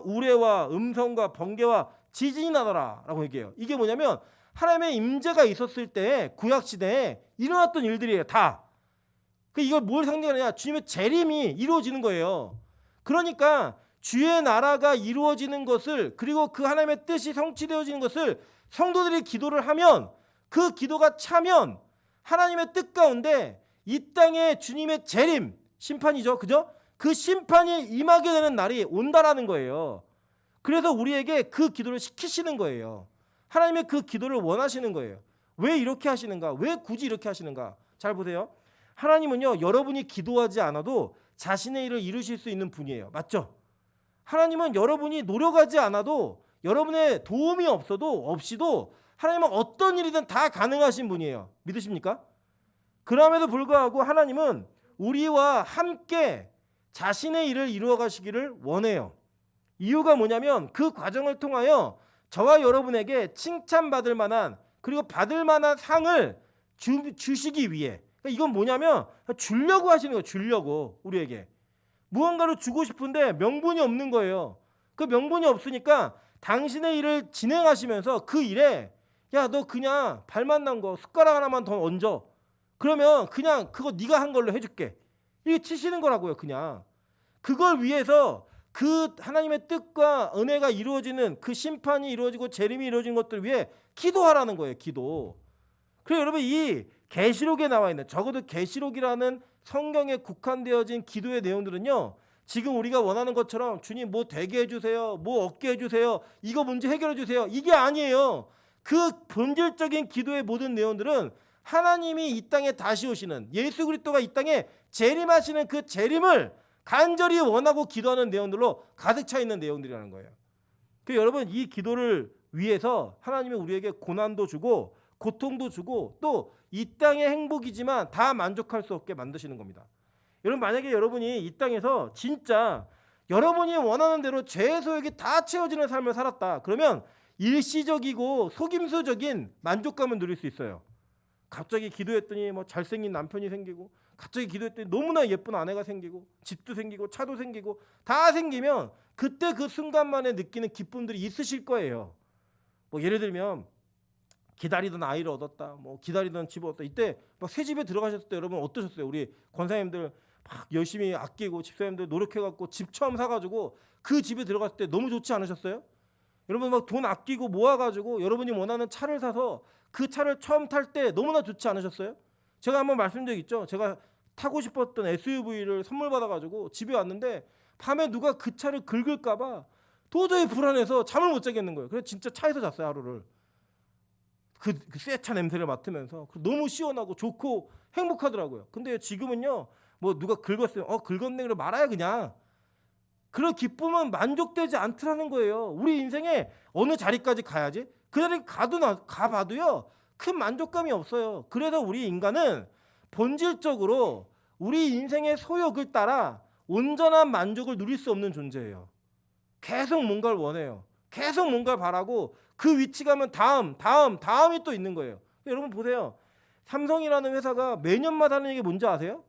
우레와 음성과 번개와 지진이 나더라 라고 얘기해요. 이게 뭐냐면 하나님의 임재가 있었을 때 구약 시대에 일어났던 일들이에요. 다. 이걸 뭘 상징하느냐? 주님의 재림이 이루어지는 거예요. 그러니까 주의 나라가 이루어지는 것을, 그리고 그 하나님의 뜻이 성취되어지는 것을 성도들이 기도를 하면, 그 기도가 차면 하나님의 뜻 가운데 이 땅에 주님의 재림, 심판이죠. 그죠? 그 심판이 임하게 되는 날이 온다라는 거예요. 그래서 우리에게 그 기도를 시키시는 거예요. 하나님의 그 기도를 원하시는 거예요. 왜 이렇게 하시는가? 왜 굳이 이렇게 하시는가? 잘 보세요. 하나님은요, 여러분이 기도하지 않아도 자신의 일을 이루실 수 있는 분이에요. 맞죠? 하나님은 여러분이 노력하지 않아도 여러분의 도움이 없이도 하나님은 어떤 일이든 다 가능하신 분이에요. 믿으십니까? 그럼에도 불구하고 하나님은 우리와 함께 자신의 일을 이루어 가시기를 원해요. 이유가 뭐냐면 그 과정을 통하여 저와 여러분에게 칭찬받을 만한 그리고 받을 만한 상을 주시기 위해, 그러니까 이건 뭐냐면 주려고 하시는 거예요. 주려고 우리에게 무언가를 주고 싶은데 명분이 없는 거예요. 그 명분이 없으니까 당신의 일을 진행하시면서 그 일에 야, 너 그냥 발만 난 거 숟가락 하나만 더 얹어. 그러면 그냥 그거 네가 한 걸로 해줄게. 이게 치시는 거라고요. 그냥 그걸 위해서 그 하나님의 뜻과 은혜가 이루어지는 그 심판이 이루어지고 재림이 이루어지는 것들 위해 기도하라는 거예요. 기도. 그래서 여러분 이 계시록에 나와 있는, 적어도 계시록이라는 성경에 국한되어진 기도의 내용들은요, 지금 우리가 원하는 것처럼 주님 뭐 되게 해주세요, 뭐 얻게 해주세요, 이거 문제 해결해 주세요, 이게 아니에요. 그 본질적인 기도의 모든 내용들은 하나님이 이 땅에 다시 오시는, 예수 그리스도가 이 땅에 재림하시는 그 재림을 간절히 원하고 기도하는 내용들로 가득 차 있는 내용들이라는 거예요. 그래서 여러분 이 기도를 위해서 하나님이 우리에게 고난도 주고 고통도 주고 또 이 땅의 행복이지만 다 만족할 수 없게 만드시는 겁니다. 여러분 만약에 여러분이 이 땅에서 진짜 여러분이 원하는 대로 죄의 소욕이 다 채워지는 삶을 살았다. 그러면 일시적이고 속임수적인 만족감을 누릴 수 있어요. 갑자기 기도했더니 뭐 잘생긴 남편이 생기고, 갑자기 기도했더니 너무나 예쁜 아내가 생기고, 집도 생기고, 차도 생기고, 다 생기면 그때 그 순간만에 느끼는 기쁨들이 있으실 거예요. 뭐 예를 들면 기다리던 아이를 얻었다, 뭐 기다리던 집을 얻었다. 이때 막 새 집에 들어가셨을 때 여러분 어떠셨어요? 우리 권사님들 막 열심히 아끼고 집사님들 노력해갖고 집 처음 사가지고 그 집에 들어갔을 때 너무 좋지 않으셨어요? 여러분 막 돈 아끼고 모아가지고 여러분이 원하는 차를 사서 그 차를 처음 탈 때 너무나 좋지 않으셨어요? 제가 한번 말씀드린 적 있죠. 제가 타고 싶었던 SUV를 선물 받아가지고 집에 왔는데 밤에 누가 그 차를 긁을까봐 도저히 불안해서 잠을 못 자겠는 거예요. 그래서 진짜 차에서 잤어요, 하루를. 그 새 차 냄새를 맡으면서 너무 시원하고 좋고 행복하더라고요. 근데 지금은요, 뭐 누가 긁었으면 긁었네 그래 말아야 그냥. 그런 기쁨은 만족되지 않더라는 거예요. 우리 인생에 어느 자리까지 가야지? 그 자리 가봐도요 큰 만족감이 없어요. 그래서 우리 인간은 본질적으로 우리 인생의 소욕을 따라 온전한 만족을 누릴 수 없는 존재예요. 계속 뭔가를 원해요. 계속 뭔가를 바라고 그 위치 가면 다음이 또 있는 거예요. 여러분 보세요. 삼성이라는 회사가 매년마다 하는 얘기 뭔지 아세요?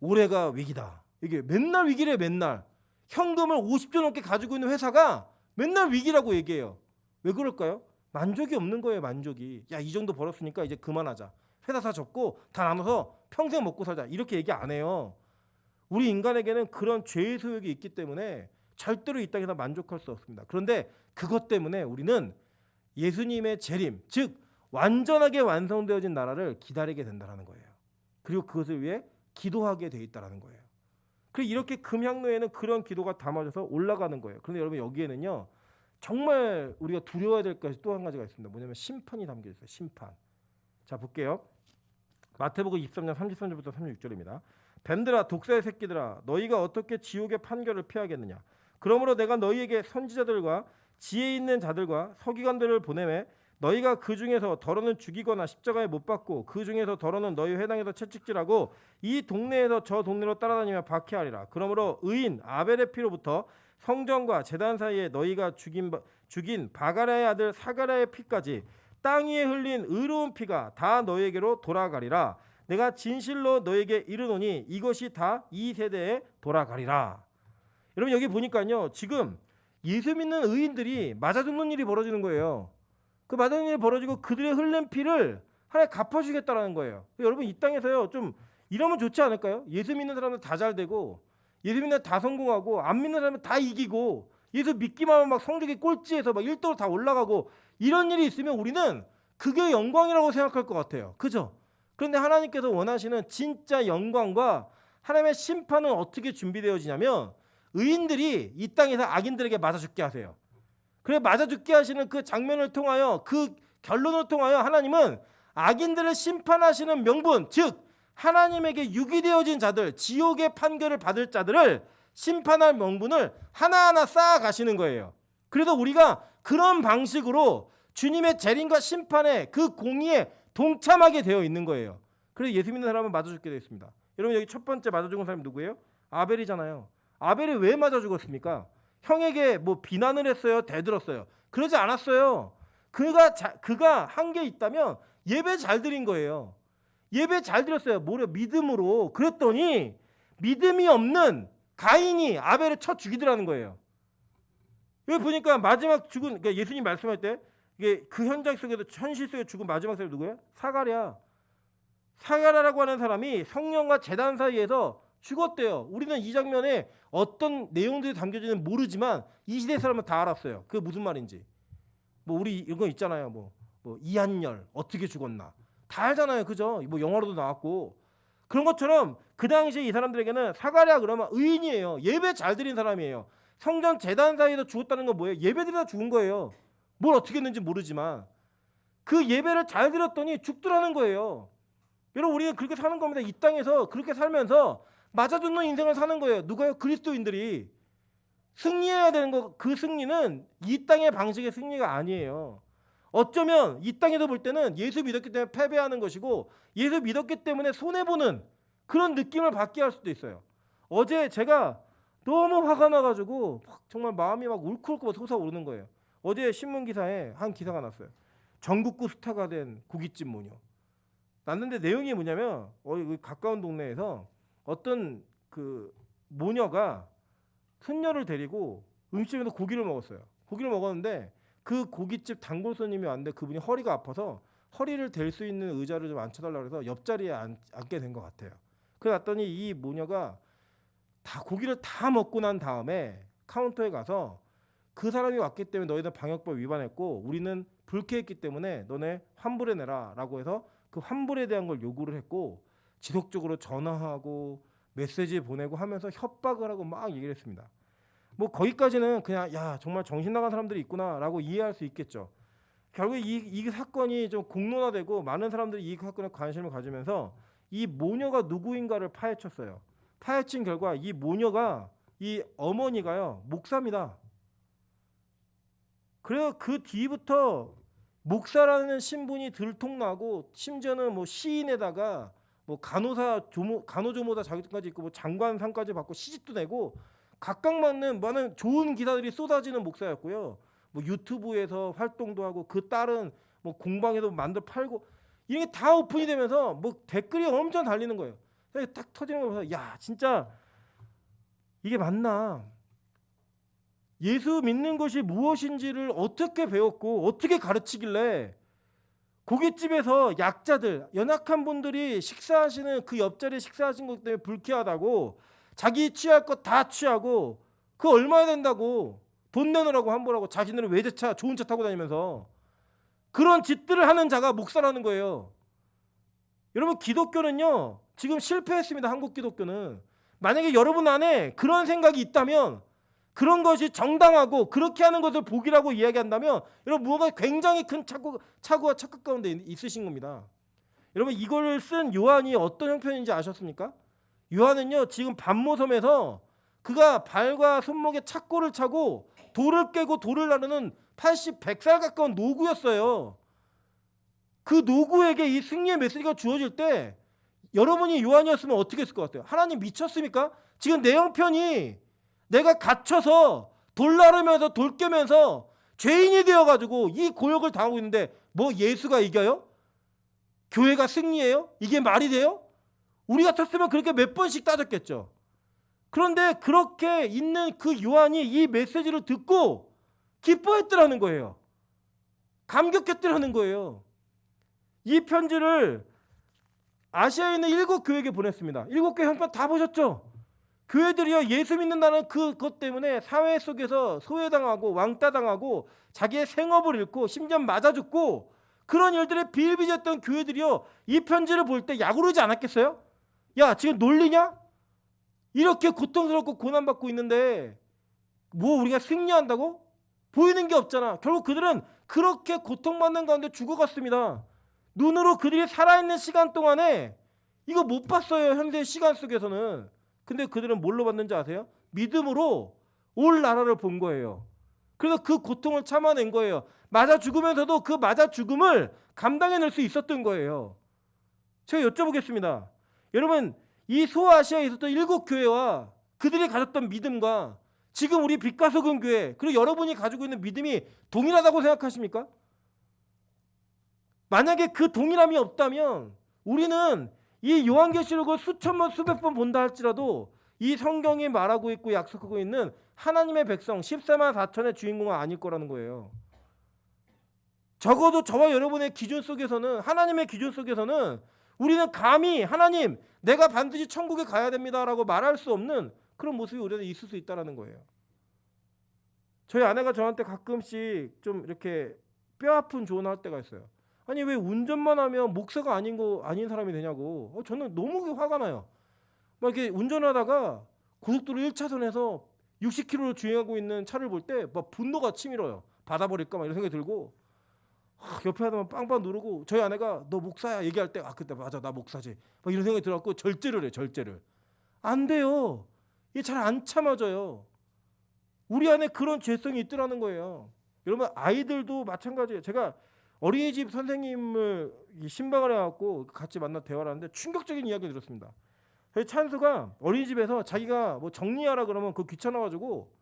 올해가 위기다. 이게 맨날 위기래. 맨날 현금을 50조 넘게 가지고 있는 회사가 맨날 위기라고 얘기해요. 왜 그럴까요? 만족이 없는 거예요. 만족이. 야, 이 정도 벌었으니까 이제 그만하자. 회사 다 접고 다 나눠서 평생 먹고 살자. 이렇게 얘기 안 해요. 우리 인간에게는 그런 죄의 소욕이 있기 때문에 절대로 이 땅에서 만족할 수 없습니다. 그런데 그것 때문에 우리는 예수님의 재림, 즉 완전하게 완성되어진 나라를 기다리게 된다는 거예요. 그리고 그것을 위해 기도하게 돼 있다는 거예요. 그리고 이렇게 금향로에는 그런 기도가 담아져서 올라가는 거예요. 그런데 여러분 여기에는요, 정말 우리가 두려워야 될 것이 또 한 가지가 있습니다. 뭐냐면 심판이 담겨 있어요. 심판. 자, 볼게요. 마태복음 23장 33절부터 36절입니다. 뱀들아, 독사의 새끼들아, 너희가 어떻게 지옥의 판결을 피하겠느냐? 그러므로 내가 너희에게 선지자들과 지혜 있는 자들과 서기관들을 보내매 너희가 그 중에서 더러는 죽이거나 십자가에 못 박고 그 중에서 더러는 너희 회당에서 채찍질하고 이 동네에서 저 동네로 따라다니며 박해하리라. 그러므로 의인 아벨의 피로부터 성전과 제단 사이에 너희가 죽인 바가랴의 아들 사가랴의 피까지 땅 위에 흘린 의로운 피가 다 너희에게로 돌아가리라. 내가 진실로 너희에게 이르노니 이것이 다 이 세대에 돌아가리라. 여러분 여기 보니까요, 지금 예수 믿는 의인들이 맞아 죽는 일이 벌어지는 거예요. 그 맞아 죽는 일이 벌어지고 그들의 흘린 피를 하나님 갚아주겠다라는 거예요. 여러분 이 땅에서요 좀 이러면 좋지 않을까요? 예수 믿는 사람은 다 잘 되고, 예수 믿는 사람 다 성공하고, 안 믿는 사람은 다 이기고, 예수 믿기만 하면 막 성적이 꼴찌에서 막 1도로 다 올라가고, 이런 일이 있으면 우리는 그게 영광이라고 생각할 것 같아요. 그죠? 그런데 하나님께서 원하시는 진짜 영광과 하나님의 심판은 어떻게 준비되어지냐면, 의인들이 이 땅에서 악인들에게 맞아 죽게 하세요. 그래 맞아 죽게 하시는 그 장면을 통하여, 그 결론을 통하여 하나님은 악인들을 심판하시는 명분, 즉 하나님에게 유기되어진 자들, 지옥의 판결을 받을 자들을 심판할 명분을 하나하나 쌓아 가시는 거예요. 그래서 우리가 그런 방식으로 주님의 재림과 심판의 그 공의에 동참하게 되어 있는 거예요. 그래서 예수 믿는 사람은 맞아 죽게 되어 있습니다. 여러분 여기 첫 번째 맞아 죽은 사람이 누구예요? 아벨이잖아요. 아벨이 왜 맞아 죽었습니까? 형에게 뭐 비난을 했어요? 대들었어요? 그러지 않았어요. 그가 한 게 있다면 예배 잘 드린 거예요. 예배 잘 드렸어요. 뭐래? 믿음으로. 그랬더니 믿음이 없는 가인이 아벨을 쳐 죽이더라는 거예요. 여기 보니까 마지막 죽은, 그러니까 예수님 말씀할 때 이게 그 현장 속에서 현실 속에 죽은 마지막 사람이 누구예요? 사가랴. 사가랴라고 하는 사람이 성령과 제단 사이에서 죽었대요. 우리는 이 장면에 어떤 내용들이 담겨지는지 모르지만 이 시대 사람은 다 알았어요. 그게 무슨 말인지. 뭐 우리 이거 있잖아요. 뭐 이한열 어떻게 죽었나 다 알잖아요. 그죠? 뭐 영화로도 나왔고. 그런 것처럼 그 당시에 이 사람들에게는 사가랴 그러면 의인이에요. 예배 잘 드린 사람이에요. 성전 제단 사이에서 죽었다는 건 뭐예요? 예배 드리다 죽은 거예요. 뭘 어떻게 했는지 모르지만 그 예배를 잘 드렸더니 죽더라는 거예요. 여러분 우리는 그렇게 사는 겁니다. 이 땅에서 그렇게 살면서 맞아 죽는 인생을 사는 거예요. 누가요? 그리스도인들이. 승리해야 되는 거, 그 승리는 이 땅의 방식의 승리가 아니에요. 어쩌면 이 땅에서 볼 때는 예수 믿었기 때문에 패배하는 것이고 예수 믿었기 때문에 손해보는 그런 느낌을 받게 할 수도 있어요. 어제 제가 너무 화가 나가지고 정말 마음이 막 울컥울컥 솟아오르는 거예요. 어제 신문기사에 한 기사가 났어요. 전국구 스타가 된 고깃집 모녀. 났는데 내용이 뭐냐면 가까운 동네에서 어떤 그 모녀가 손녀를 데리고 음식점에서 고기를 먹었어요. 고기를 먹었는데 그 고깃집 단골 손님이 왔는데 그분이 허리가 아파서 허리를 댈 수 있는 의자를 좀 앉혀달라고 해서 옆자리에 앉게 된 것 같아요. 그래 갔더니 이 모녀가 다 고기를 다 먹고 난 다음에 카운터에 가서 그 사람이 왔기 때문에 너희들 방역법 위반했고 우리는 불쾌했기 때문에 너네 환불해내라 라고 해서 그 환불에 대한 걸 요구를 했고 지속적으로 전화하고 메시지 보내고 하면서 협박을 하고 막 얘기를 했습니다. 뭐 거기까지는 그냥 야 정말 정신 나간 사람들이 있구나라고 이해할 수 있겠죠. 결국 이 사건이 좀 공론화되고 많은 사람들이 이 사건에 관심을 가지면서 이 모녀가 누구인가를 파헤쳤어요. 파헤친 결과 이 모녀가 이 어머니가요 목사입니다. 그래서 그 뒤부터 목사라는 신분이 들통나고 심지어는 뭐 시인에다가 뭐 간호조무사 자격증까지 있고 뭐 장관상까지 받고 시집도 내고 각각 맞는 많은 좋은 기사들이 쏟아지는 목사였고요. 뭐 유튜브에서 활동도 하고 그 딸은 뭐 공방에도 만들어 팔고 이게 다 오픈이 되면서 뭐 댓글이 엄청 달리는 거예요. 딱 터지는 거 보면서 야 진짜 이게 맞나? 예수 믿는 것이 무엇인지를 어떻게 배웠고 어떻게 가르치길래 고깃집에서 약자들, 연약한 분들이 식사하시는 그 옆자리에 식사하신 것 때문에 불쾌하다고 자기 취할 것 다 취하고 그 얼마나 된다고 돈 내놓으라고 환불하고 자기들은 외제차 좋은 차 타고 다니면서 그런 짓들을 하는 자가 목사라는 거예요. 여러분 기독교는요 지금 실패했습니다. 한국 기독교는. 만약에 여러분 안에 그런 생각이 있다면 그런 것이 정당하고 그렇게 하는 것을 복이라고 이야기한다면 여러분 무언가 굉장히 큰 착오가 착각 가운데 있으신 겁니다. 여러분 이걸 쓴 요한이 어떤 형편인지 아셨습니까? 요한은요 지금 반모섬에서 그가 발과 손목에 착고를 차고 돌을 깨고 돌을 나르는 100살 가까운 노구였어요. 그 노구에게 이 승리의 메시지가 주어질 때 여러분이 요한이었으면 어떻게 했을 것 같아요? 하나님 미쳤습니까? 지금 내 형편이 내가 갇혀서 돌 나르면서 돌 깨면서 죄인이 되어가지고 이 고역을 당하고 있는데 뭐 예수가 이겨요? 교회가 승리해요? 이게 말이 돼요? 우리 같았으면 그렇게 몇 번씩 따졌겠죠. 그런데 그렇게 있는 그 요한이 이 메시지를 듣고 기뻐했더라는 거예요. 감격했더라는 거예요. 이 편지를 아시아에 있는 7교회에게 보냈습니다. 7교회 형편 다 보셨죠? 교회들이요 예수 믿는다는 그것 때문에 사회 속에서 소외당하고 왕따당하고 자기의 생업을 잃고 심지어 맞아 죽고 그런 일들에 비일비재했던 교회들이요 이 편지를 볼 때 야구르지 않았겠어요? 야 지금 놀리냐? 이렇게 고통스럽고 고난받고 있는데 뭐 우리가 승리한다고? 보이는 게 없잖아. 결국 그들은 그렇게 고통받는 가운데 죽어갔습니다. 눈으로 그들이 살아있는 시간 동안에 이거 못 봤어요. 현재 시간 속에서는. 근데 그들은 뭘로 봤는지 아세요? 믿음으로 올 나라를 본 거예요. 그래서 그 고통을 참아낸 거예요. 맞아 죽으면서도 그 맞아 죽음을 감당해낼 수 있었던 거예요. 제가 여쭤보겠습니다. 여러분, 이 소아시아에 있었던 7교회와 그들이 가졌던 믿음과 지금 우리 빛과 소금 교회, 그리고 여러분이 가지고 있는 믿음이 동일하다고 생각하십니까? 만약에 그 동일함이 없다면 우리는 이 요한계시록을 수천 번 수백 번 본다 할지라도 이 성경이 말하고 있고 약속하고 있는 하나님의 백성 14만 4천의 주인공은 아닐 거라는 거예요. 적어도 저와 여러분의 기준 속에서는, 하나님의 기준 속에서는 우리는 감히 하나님 내가 반드시 천국에 가야 됩니다라고 말할 수 없는 그런 모습이 우리 안에 있을 수 있다는 거예요. 저희 아내가 저한테 가끔씩 좀 이렇게 뼈 아픈 조언을 할 때가 있어요. 아니 왜 운전만 하면 목사가 아닌 사람이 되냐고. 저는 너무 화가 나요. 막 이렇게 운전하다가 고속도로 1차선에서 60km로 주행하고 있는 차를 볼 때 막 분노가 치밀어요. 받아버릴까 막 이런 생각이 들고, 옆에 하다만 빵빵 누르고, 저희 아내가 너 목사야 얘기할 때 그때 맞아 나 목사지 막 이런 생각이 들어갖고 절제를 해. 절제를 안 돼요. 이게 잘 안 참아져요. 우리 안에 그런 죄성이 있더라는 거예요. 여러분, 아이들도 마찬가지예요. 제가 어린이집 선생님을 신방을 해갖고 같이 만나 대화를 하는데 충격적인 이야기를 들었습니다. 저희 찬수가 어린이집에서 자기가 뭐 정리하라 그러면 그거 귀찮아가지고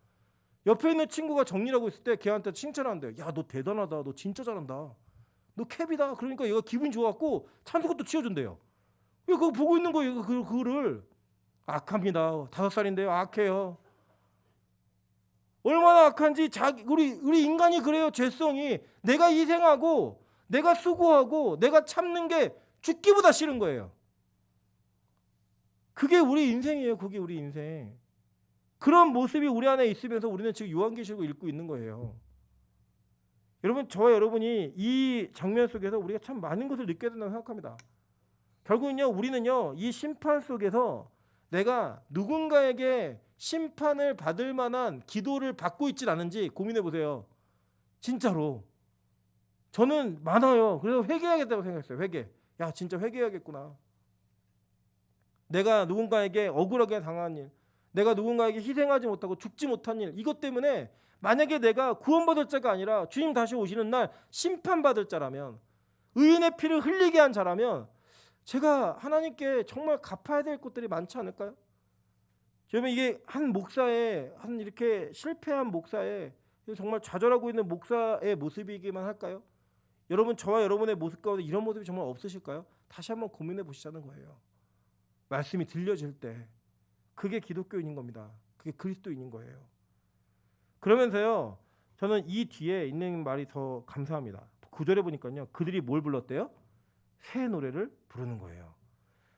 옆에 있는 친구가 정리를 하고 있을 때 걔한테 칭찬한대요. 야, 너 대단하다. 너 진짜 잘한다. 너 캡이다. 그러니까 얘가 기분이 좋았고 찬수가 또 치워준대요. 그거 보고 있는 거예요. 그거를. 악합니다. 5살인데요. 악해요. 얼마나 악한지 우리 인간이 그래요. 죄성이. 내가 희생하고 내가 수고하고 내가 참는 게 죽기보다 싫은 거예요. 그게 우리 인생이에요. 그게 우리 인생. 그런 모습이 우리 안에 있으면서 우리는 지금 요한계시록을 읽고 있는 거예요. 여러분, 저와 여러분이 이 장면 속에서 우리가 참 많은 것을 느껴야 된다고 생각합니다. 결국은요, 우리는요, 이 심판 속에서 내가 누군가에게 심판을 받을 만한 기도를 받고 있질 않은지 고민해 보세요. 진짜로. 저는 많아요. 그래서 회개해야겠다고 생각했어요. 회개. 야, 진짜 회개해야겠구나. 내가 누군가에게 억울하게 당한 일, 내가 누군가에게 희생하지 못하고 죽지 못한 일, 이것 때문에 만약에 내가 구원받을 자가 아니라 주님 다시 오시는 날 심판받을 자라면, 의인의 피를 흘리게 한 자라면 제가 하나님께 정말 갚아야 될 것들이 많지 않을까요? 여러분, 이게 한 목사의, 한 이렇게 실패한 목사의, 정말 좌절하고 있는 목사의 모습이기만 할까요? 여러분, 저와 여러분의 모습 가운데 이런 모습이 정말 없으실까요? 다시 한번 고민해 보시자는 거예요. 말씀이 들려질 때 그게 기독교인인 겁니다. 그게 그리스도인인 거예요. 그러면서요, 저는 이 뒤에 있는 말이 더 감사합니다. 9절에 보니까요, 그들이 뭘 불렀대요? 새 노래를 부르는 거예요.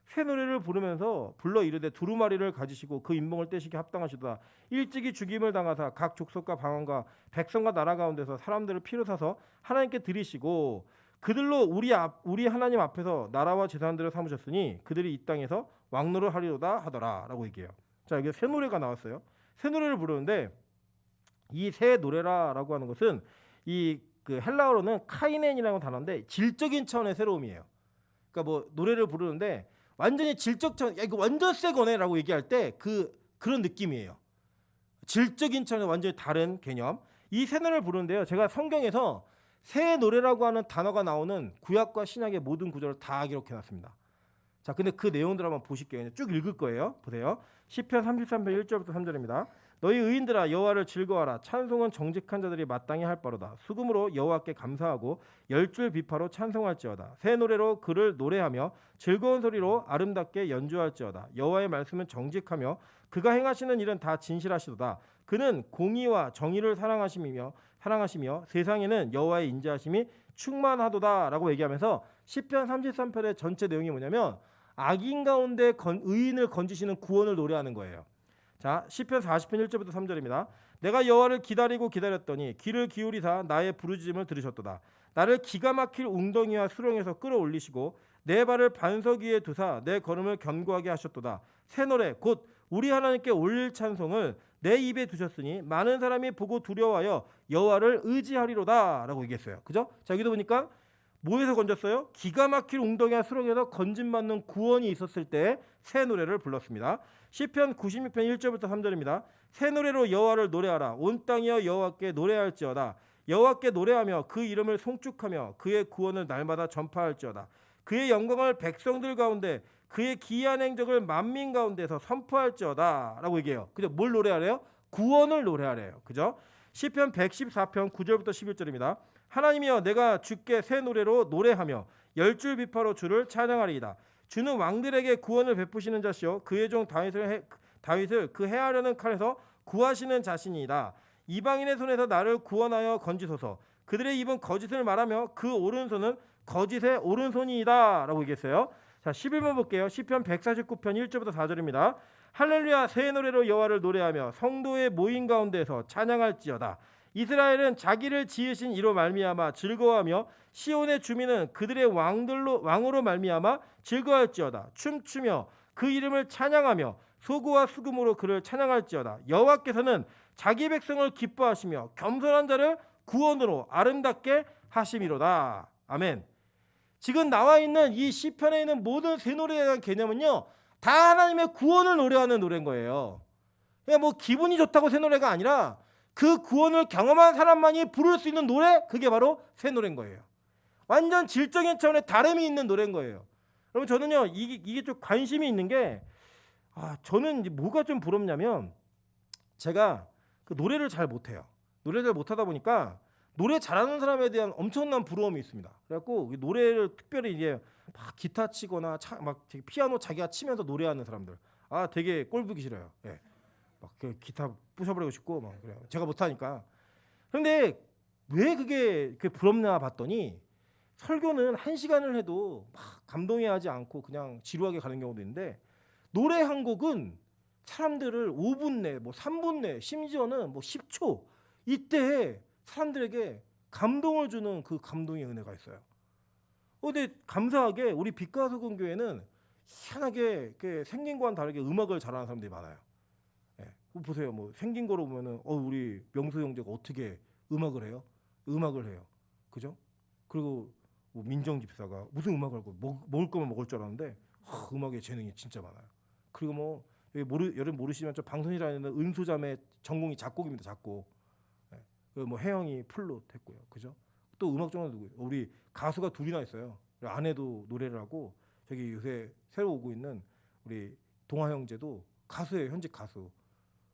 새 노래를 부르면서 불러 이르되 두루마리를 가지시고 그 인봉을 떼시기 합당하시도다. 일찍이 죽임을 당하사 각 족속과 방언과 백성과 나라 가운데서 사람들을 피로 사서 하나님께 드리시고 그들로 우리 하나님 앞에서 나라와 재산들을 삼으셨으니 그들이 이 땅에서 왕노를 하리로다 하더라라고 얘기해요. 자, 여기 새 노래가 나왔어요. 새 노래를 부르는데 이 새 노래라라고 하는 것은 그 헬라어로는 카이넨이라는 단어인데 질적인 차원의 새로움이에요. 그러니까 뭐 노래를 부르는데 완전히 질적 차원, 야, 이거 완전 새 거네라고 얘기할 때 그런 느낌이에요. 질적인 차원의 완전히 다른 개념. 이 새 노래를 부르는데요, 제가 성경에서 새 노래라고 하는 단어가 나오는 구약과 신약의 모든 구절을 다 기록해놨습니다. 자, 근데 그 내용들 한번 보실게요. 쭉 읽을 거예요. 보세요. 시편 33편 1절부터 3절입니다. 너희 의인들아 여호와를 즐거워하라. 찬송은 정직한 자들이 마땅히 할 바로다. 수금으로 여호와께 감사하고 열줄 비파로 찬송할지어다. 새 노래로 그를 노래하며 즐거운 소리로 아름답게 연주할지어다. 여호와의 말씀은 정직하며 그가 행하시는 일은 다 진실하시도다. 그는 공의와 정의를 사랑하시며 세상에는 여호와의 인자하심이 충만하도다라고 얘기하면서 시편 33편의 전체 내용이 뭐냐면 악인 가운데 의인을 건지시는 구원을 노래하는 거예요. 자, 시편 40편 1절부터 3절입니다. 내가 여호와를 기다리고 기다렸더니 귀를 기울이사 나의 부르짖음을 들으셨도다. 나를 기가 막힐 웅덩이와 수렁에서 끌어올리시고 내 발을 반석 위에 두사 내 걸음을 견고하게 하셨도다. 새 노래 곧 우리 하나님께 올릴 찬송을 내 입에 두셨으니 많은 사람이 보고 두려워하여 여호와를 의지하리로다 라고 얘기했어요. 그죠? 자, 여기도 보니까 뭐에서 건졌어요? 기가 막힐 웅덩이와 수렁에서 건진받는 구원이 있었을 때 새 노래를 불렀습니다. 시편 96편 1절부터 3절입니다. 새 노래로 여호와를 노래하라. 온 땅이여 여호와께 노래할지어다. 여호와께 노래하며 그 이름을 송축하며 그의 구원을 날마다 전파할지어다. 그의 영광을 백성들 가운데 그의 기이한 행적을 만민 가운데서 선포할지어다 라고 얘기해요. 그죠? 뭘 노래하래요? 구원을 노래하래요. 그죠? 시편 114편 9절부터 11절입니다. 하나님이여 내가 주께 새 노래로 노래하며 열줄 비파로 주를 찬양하리이다. 주는 왕들에게 구원을 베푸시는 자시요 그의 종 다윗을 그 해하려는 칼에서 구하시는 자신이다. 이방인의 손에서 나를 구원하여 건지소서. 그들의 입은 거짓을 말하며 그 오른손은 거짓의 오른손이다 라고 얘기했어요. 자, 11번 볼게요. 시편 149편 1절부터 4절입니다. 할렐루야 새 노래로 여호와를 노래하며 성도의 모임 가운데서 찬양할지어다. 이스라엘은 자기를 지으신 이로 말미암아 즐거워하며 시온의 주민은 그들의 왕으로 말미암아 즐거워할지어다. 춤추며 그 이름을 찬양하며 소고와 수금으로 그를 찬양할지어다. 여호와께서는 자기 백성을 기뻐하시며 겸손한 자를 구원으로 아름답게 하심이로다. 아멘. 지금 나와 있는 이 시편에 있는 모든 새 노래에 대한 개념은요, 다 하나님의 구원을 노래하는 노래인 거예요. 그냥 뭐 기분이 좋다고 새 노래가 아니라 그 구원을 경험한 사람만이 부를 수 있는 노래, 그게 바로 새 노래인 거예요. 완전 질적인 차원의 다름이 있는 노래인 거예요. 여러분 저는요 이게 좀 관심이 있는 게 저는 이제 뭐가 좀 부럽냐면 제가 그 노래를 잘 못해요. 노래를 잘 못하다 보니까 노래 잘하는 사람에 대한 엄청난 부러움이 있습니다. 그래갖고 노래를 특별히 이제 막 기타 치거나 막 피아노 자기가 치면서 노래하는 사람들 되게 꼴보기 싫어요. 예. 막 그 기타 부셔버리고 싶고 막 그래요. 제가 못하니까. 그런데 왜 그게 부럽나 봤더니 설교는 1시간을 해도 막 감동해하지 않고 그냥 지루하게 가는 경우도 있는데 노래 한 곡은 사람들을 5분 내, 뭐 3분 내, 심지어는 뭐 10초 이때 사람들에게 감동을 주는 그 감동의 은혜가 있어요. 근데 감사하게 우리 빛과 소금 교회는 희한하게 생긴 거와는 다르게 음악을 잘하는 사람들이 많아요. 예. 보세요. 뭐 생긴 거로 보면은 우리 명수 형제가 어떻게 음악을 해요? 음악을 해요. 그죠? 그리고 뭐 민정 집사가 무슨 음악을 하고 먹을 거면 먹을 줄 알았는데 음악에 재능이 진짜 많아요. 그리고 뭐 여러분 모르시면 저 방송이라는 은수자매 전공이 작곡입니다. 작곡. 뭐 혜영이 플룻 했고요, 그죠? 또 음악 중에 누구? 우리 가수가 둘이나 있어요. 아내도 노래를 하고 저기 요새 새로 오고 있는 우리 동아 형제도 가수예요, 현직 가수.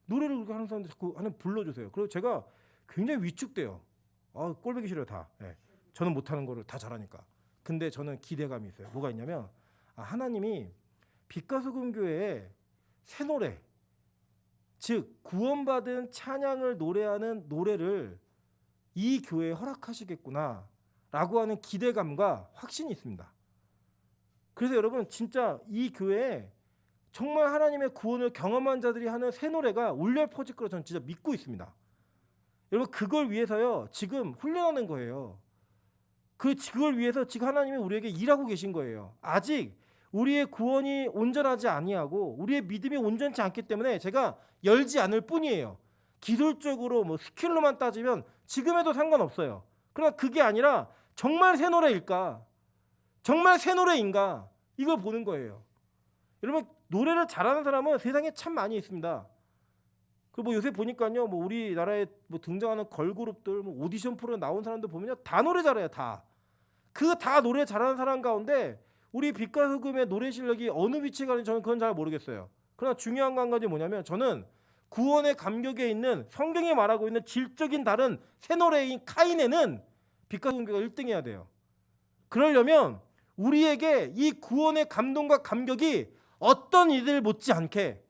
노래를 그렇게 하는 사람들 자꾸 불러주세요. 그리고 제가 굉장히 위축돼요. 꼴보기 싫어요 다. 예. 저는 못하는 거를 다 잘하니까. 근데 저는 기대감이 있어요. 뭐가 있냐면 하나님이 빛과 소금 교회에 새 노래, 즉 구원받은 찬양을 노래하는 노래를 이 교회에 허락하시겠구나 라고 하는 기대감과 확신이 있습니다. 그래서 여러분 진짜 이 교회에 정말 하나님의 구원을 경험한 자들이 하는 새 노래가 울려 퍼질 거라 저는 진짜 믿고 있습니다. 여러분 그걸 위해서요 지금 훈련하는 거예요. 그걸 위해서 지금 하나님이 우리에게 일하고 계신 거예요. 아직 우리의 구원이 온전하지 아니하고 우리의 믿음이 온전치 않기 때문에 제가 열지 않을 뿐이에요. 기술적으로 뭐 스킬로만 따지면 지금에도 상관없어요. 그러나 그게 아니라 정말 새 노래일까? 정말 새 노래인가? 이걸 보는 거예요. 여러분 노래를 잘하는 사람은 세상에 참 많이 있습니다. 그리고 뭐 요새 보니까요, 뭐 우리나라에 뭐 등장하는 걸그룹들, 뭐 오디션 프로에 나온 사람들 보면요, 다 노래 잘해요, 다. 그 다 노래 잘하는 사람 가운데 우리 빛과 소금의 노래 실력이 어느 위치에 가는지 저는 그건 잘 모르겠어요. 그러나 중요한 거 한 가지 뭐냐면 저는 구원의 감격에 있는 성경이 말하고 있는 질적인 다른 새 노래인 카인에는 빛과 소금교가 1등해야 돼요. 그러려면 우리에게 이 구원의 감동과 감격이 어떤 이들 못지않게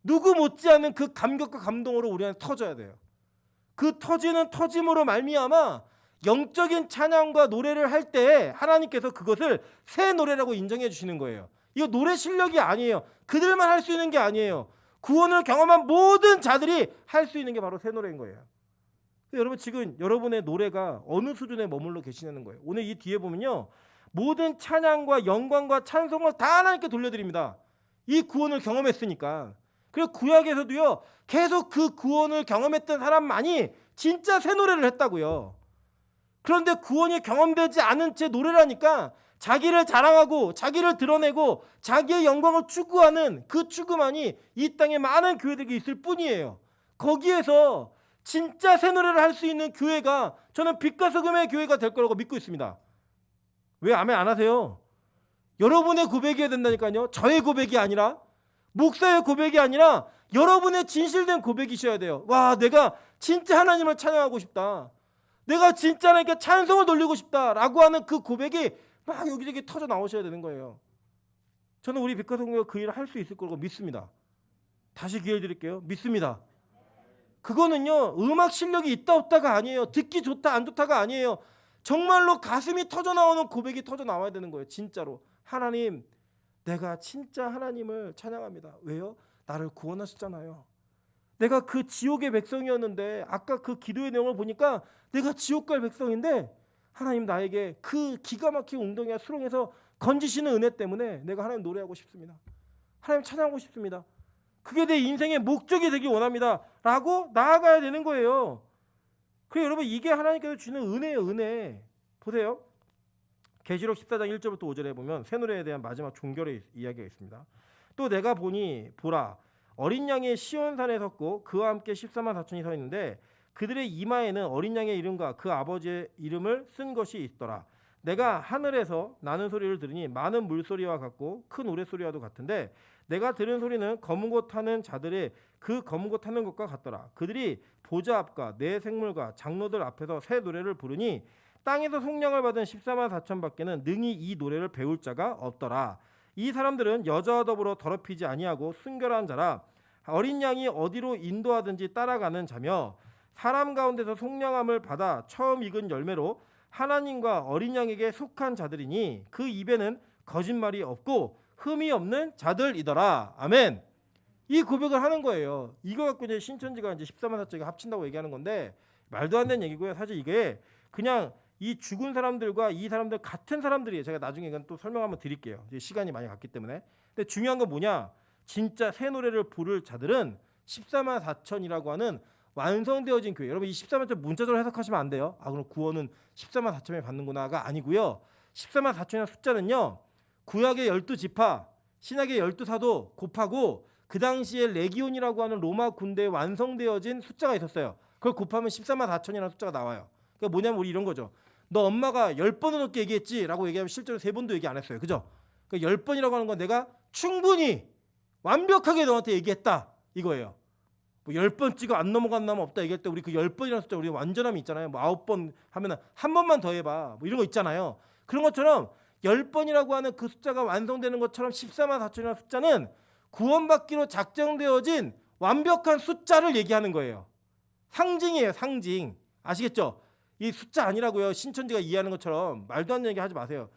누구 못지않은 그 감격과 감동으로 우리한테 터져야 돼요. 그 터지는 터짐으로 말미암아 영적인 찬양과 노래를 할 때 하나님께서 그것을 새 노래라고 인정해 주시는 거예요. 이거 노래 실력이 아니에요. 그들만 할 수 있는 게 아니에요. 구원을 경험한 모든 자들이 할 수 있는 게 바로 새 노래인 거예요. 여러분 지금 여러분의 노래가 어느 수준에 머물러 계시냐는 거예요. 오늘 이 뒤에 보면요, 모든 찬양과 영광과 찬송을 다 하나님께 돌려드립니다. 이 구원을 경험했으니까. 그리고 구약에서도요 계속 그 구원을 경험했던 사람만이 진짜 새 노래를 했다고요. 그런데 구원이 경험되지 않은 채 노래를 하니까 자기를 자랑하고 자기를 드러내고 자기의 영광을 추구하는 그 추구만이 이 땅에 많은 교회들이 있을 뿐이에요. 거기에서 진짜 새 노래를 할 수 있는 교회가 저는 빛과 소금의 교회가 될 거라고 믿고 있습니다. 왜 아멘 안 하세요? 여러분의 고백이어야 된다니까요. 저의 고백이 아니라, 목사의 고백이 아니라 여러분의 진실된 고백이셔야 돼요. 와, 내가 진짜 하나님을 찬양하고 싶다, 내가 진짜 하나님께 찬송을 돌리고 싶다라고 하는 그 고백이 막 여기저기 터져 나오셔야 되는 거예요. 저는 우리 빛과 소금교회가 그 일을 할 수 있을 거라고 믿습니다. 다시 기회를 드릴게요. 믿습니다. 그거는요, 음악 실력이 있다 없다가 아니에요. 듣기 좋다 안 좋다가 아니에요. 정말로 가슴이 터져 나오는 고백이 터져 나와야 되는 거예요. 진짜로. 하나님, 내가 진짜 하나님을 찬양합니다. 왜요? 나를 구원하셨잖아요. 내가 그 지옥의 백성이었는데 아까 그 기도의 내용을 보니까 내가 지옥 갈 백성인데 하나님 나에게 그 기가 막힌 웅덩이와 수렁에서 건지시는 은혜 때문에 내가 하나님 노래하고 싶습니다. 하나님 찬양하고 싶습니다. 그게 내 인생의 목적이 되길 원합니다. 라고 나아가야 되는 거예요. 그래서 여러분, 이게 하나님께서 주는 은혜예요. 은혜. 보세요. 계시록 14장 1절부터 5절에 보면 새 노래에 대한 마지막 종결의 이야기가 있습니다. 또 내가 보니 보라, 어린 양이 시온산에 섰고 그와 함께 14만 4천이 서 있는데 그들의 이마에는 어린 양의 이름과 그 아버지의 이름을 쓴 것이 있더라. 내가 하늘에서 나는 소리를 들으니 많은 물소리와 같고 큰 노랫소리와도 같은데 내가 들은 소리는 검은 곳 타는 자들의 그 검은 곳 타는 것과 같더라. 그들이 보좌 앞과 네 생물과 장로들 앞에서 새 노래를 부르니 땅에서 속량을 받은 14만 4천 밖에는 능히 이 노래를 배울 자가 없더라. 이 사람들은 여자와 더불어 더럽히지 아니하고 순결한 자라. 어린 양이 어디로 인도하든지 따라가는 자며 사람 가운데서 속량함을 받아 처음 익은 열매로 하나님과 어린 양에게 속한 자들이니 그 입에는 거짓말이 없고 흠이 없는 자들이더라. 아멘. 이 고백을 하는 거예요. 이거 갖고 이제 신천지가 이제 14만 4천이 합친다고 얘기하는 건데 말도 안 되는 얘기고요. 사실 이게 그냥 이 죽은 사람들과 이 사람들 같은 사람들이에요. 제가 나중에 이건 또 설명 한번 드릴게요. 시간이 많이 갔기 때문에. 근데 중요한 건 뭐냐? 진짜 새 노래를 부를 자들은 14만 4천이라고 하는 완성되어진 교회. 여러분, 이 14만 4천 문자적으로 해석하시면 안 돼요. 아, 그럼 구원은 14만 4천이 받는구나가 아니고요. 14만 4천이라는 숫자는요, 구약의 12지파, 신약의 12사도 곱하고 그 당시에 레기온이라고 하는 로마 군대에 완성되어진 숫자가 있었어요. 그걸 곱하면 14만 4천이라는 숫자가 나와요. 그러니까 뭐냐면 우리 이런 거죠. 너 엄마가 10번은 넘게 얘기했지? 라고 얘기하면 실제로 3번도 얘기 안 했어요. 그죠? 그러니까 10번이라고 하는 건 내가 충분히 완벽하게 너한테 얘기했다 이거예요. 뭐 10번 찍어 안 넘어간 놈 없다 얘기할 때 우리 그 10번이라는 숫자 우리 완전함이 있잖아요. 뭐 9번 하면 한 번만 더 해봐 뭐 이런 거 있잖아요. 그런 것처럼 10번이라고 하는 그 숫자가 완성되는 것처럼 14만 4천이라는 숫자는 구원받기로 작정되어진 완벽한 숫자를 얘기하는 거예요. 상징이에요. 상징. 아시겠죠? 이 숫자 아니라고요. 신천지가 이해하는 것처럼 말도 안 되는 얘기 하지 마세요.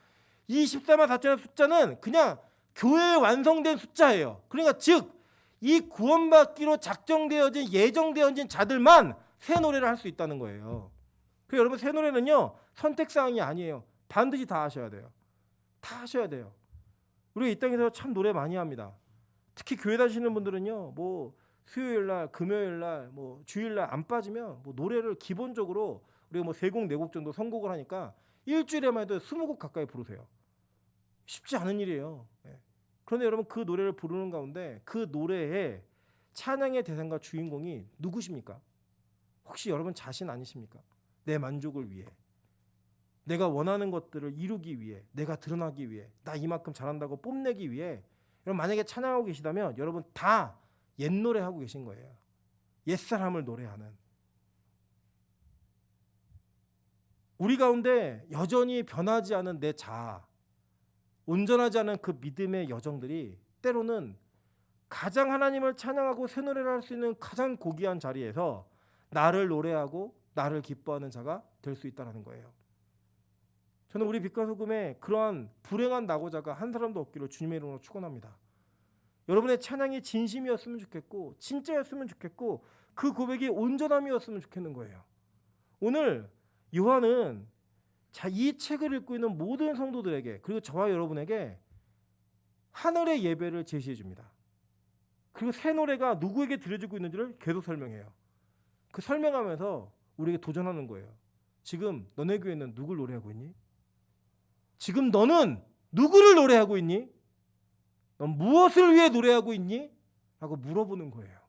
이 14만 4천의 숫자는 그냥 교회에 완성된 숫자예요. 그러니까 즉 이 구원받기로 작정되어진 예정되어진 자들만 새 노래를 할 수 있다는 거예요. 그래서 여러분, 새 노래는요 선택사항이 아니에요. 반드시 다 하셔야 돼요. 다 하셔야 돼요. 우리가 이 땅에서 참 노래 많이 합니다. 특히 교회 다니시는 분들은요, 뭐 수요일날, 금요일날, 뭐 주일날 안 빠지면 뭐 노래를 기본적으로 우리가 뭐 3곡, 4곡 정도 선곡을 하니까 일주일에만 해도 20곡 가까이 부르세요. 쉽지 않은 일이에요. 그런데 여러분, 그 노래를 부르는 가운데 그 노래의 찬양의 대상과 주인공이 누구십니까? 혹시 여러분 자신 아니십니까? 내 만족을 위해, 내가 원하는 것들을 이루기 위해, 내가 드러나기 위해, 나 이만큼 잘한다고 뽐내기 위해, 여러분 만약에 찬양하고 계시다면 여러분 다 옛 노래 하고 계신 거예요. 옛사람을 노래하는. 우리 가운데 여전히 변하지 않은 내 자아, 온전하지 않은 그 믿음의 여정들이 때로는 가장 하나님을 찬양하고 새 노래를 할 수 있는 가장 고귀한 자리에서 나를 노래하고 나를 기뻐하는 자가 될 수 있다는 거예요. 저는 우리 빛과 소금에 그러한 불행한 낙오자가 한 사람도 없기를 주님의 이름으로 축원합니다. 여러분의 찬양이 진심이었으면 좋겠고 진짜였으면 좋겠고 그 고백이 온전함이었으면 좋겠는 거예요. 오늘 요한은 이 책을 읽고 있는 모든 성도들에게, 그리고 저와 여러분에게 하늘의 예배를 제시해 줍니다. 그리고 새 노래가 누구에게 들려지고 있는지를 계속 설명해요. 그 설명하면서 우리에게 도전하는 거예요. 지금 너네 교회는 누굴 노래하고 있니? 지금 너는 누구를 노래하고 있니? 넌 무엇을 위해 노래하고 있니? 라고 물어보는 거예요.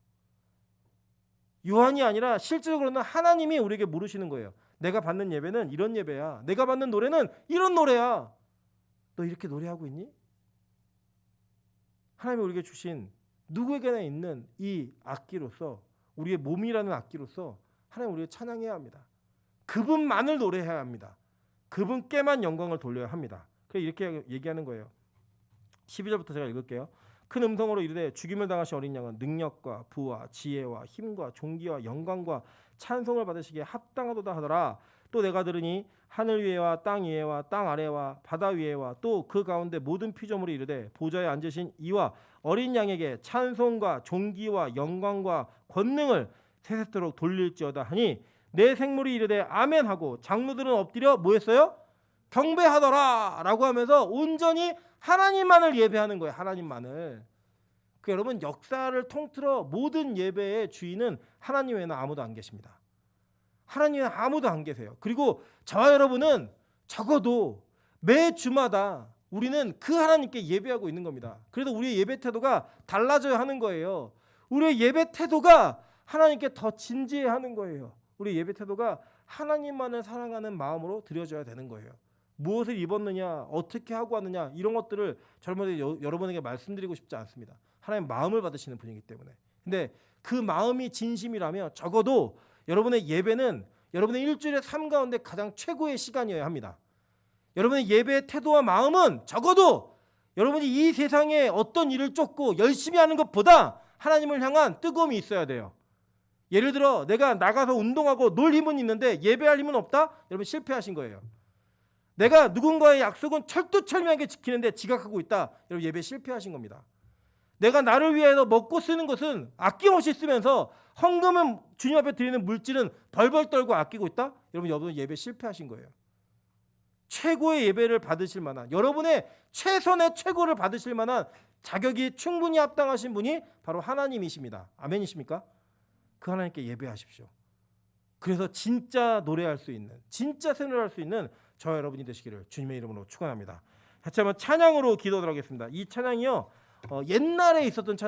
요한이 아니라 실질적으로는 하나님이 우리에게 물으시는 거예요. 내가 받는 예배는 이런 예배야. 내가 받는 노래는 이런 노래야. 너 이렇게 노래하고 있니? 하나님이 우리에게 주신 누구에게나 있는 이 악기로서, 우리의 몸이라는 악기로서 하나님 우리를 찬양해야 합니다. 그분만을 노래해야 합니다. 그분께만 영광을 돌려야 합니다. 그래서 이렇게 얘기하는 거예요. 12절부터 제가 읽을게요. 큰 음성으로 이르되 죽임을 당하신 어린 양은 능력과 부와 지혜와 힘과 존귀와 영광과 찬송을 받으시기에 합당하도다 하더라. 또 내가 들으니 하늘 위에와 땅 위에와 땅 아래와 바다 위에와 또 그 가운데 모든 피조물이 이르되 보좌에 앉으신 이와 어린 양에게 찬송과 존귀와 영광과 권능을 세세토록 돌릴지어다 하니 내 생물이 이르되 아멘 하고 장로들은 엎드려 뭐 했어요? 경배하더라 라고 하면서 온전히 하나님만을 예배하는 거예요. 하나님만을. 그 여러분, 역사를 통틀어 모든 예배의 주인은 하나님 외에는 아무도 안 계십니다. 하나님 외에는 아무도 안 계세요. 그리고 저와 여러분은 적어도 매 주마다 우리는 그 하나님께 예배하고 있는 겁니다. 그래서 우리의 예배 태도가 달라져야 하는 거예요. 우리의 예배 태도가 하나님께 더 진지해야 하는 거예요. 우리 예배 태도가 하나님만을 사랑하는 마음으로 드려져야 되는 거예요. 무엇을 입었느냐, 어떻게 하고 왔느냐, 이런 것들을 여러분에게 말씀드리고 싶지 않습니다. 하나님 마음을 받으시는 분이기 때문에. 근데 그 마음이 진심이라면 적어도 여러분의 예배는 여러분의 일주일의 삶 가운데 가장 최고의 시간이어야 합니다. 여러분의 예배의 태도와 마음은 적어도 여러분이 이 세상에 어떤 일을 쫓고 열심히 하는 것보다 하나님을 향한 뜨거움이 있어야 돼요. 예를 들어 내가 나가서 운동하고 놀 힘은 있는데 예배할 힘은 없다? 여러분 실패하신 거예요. 내가 누군가의 약속은 철두철미하게 지키는데 지각하고 있다. 여러분 예배 실패하신 겁니다. 내가 나를 위해서 먹고 쓰는 것은 아낌없이 쓰면서 헌금은 주님 앞에 드리는 물질은 벌벌 떨고 아끼고 있다. 여러분 예배 실패하신 거예요. 최고의 예배를 받으실 만한, 여러분의 최선의 최고를 받으실 만한 자격이 충분히 합당하신 분이 바로 하나님이십니다. 아멘이십니까? 그 하나님께 예배하십시오. 그래서 진짜 노래할 수 있는, 진짜 생활할 수 있는 저와 여러분이 되시기를 주님의 이름으로 축원합니다. 같이 한번 찬양으로 기도하도록 하겠습니다. 이 찬양이요, 옛날에 있었던 찬양.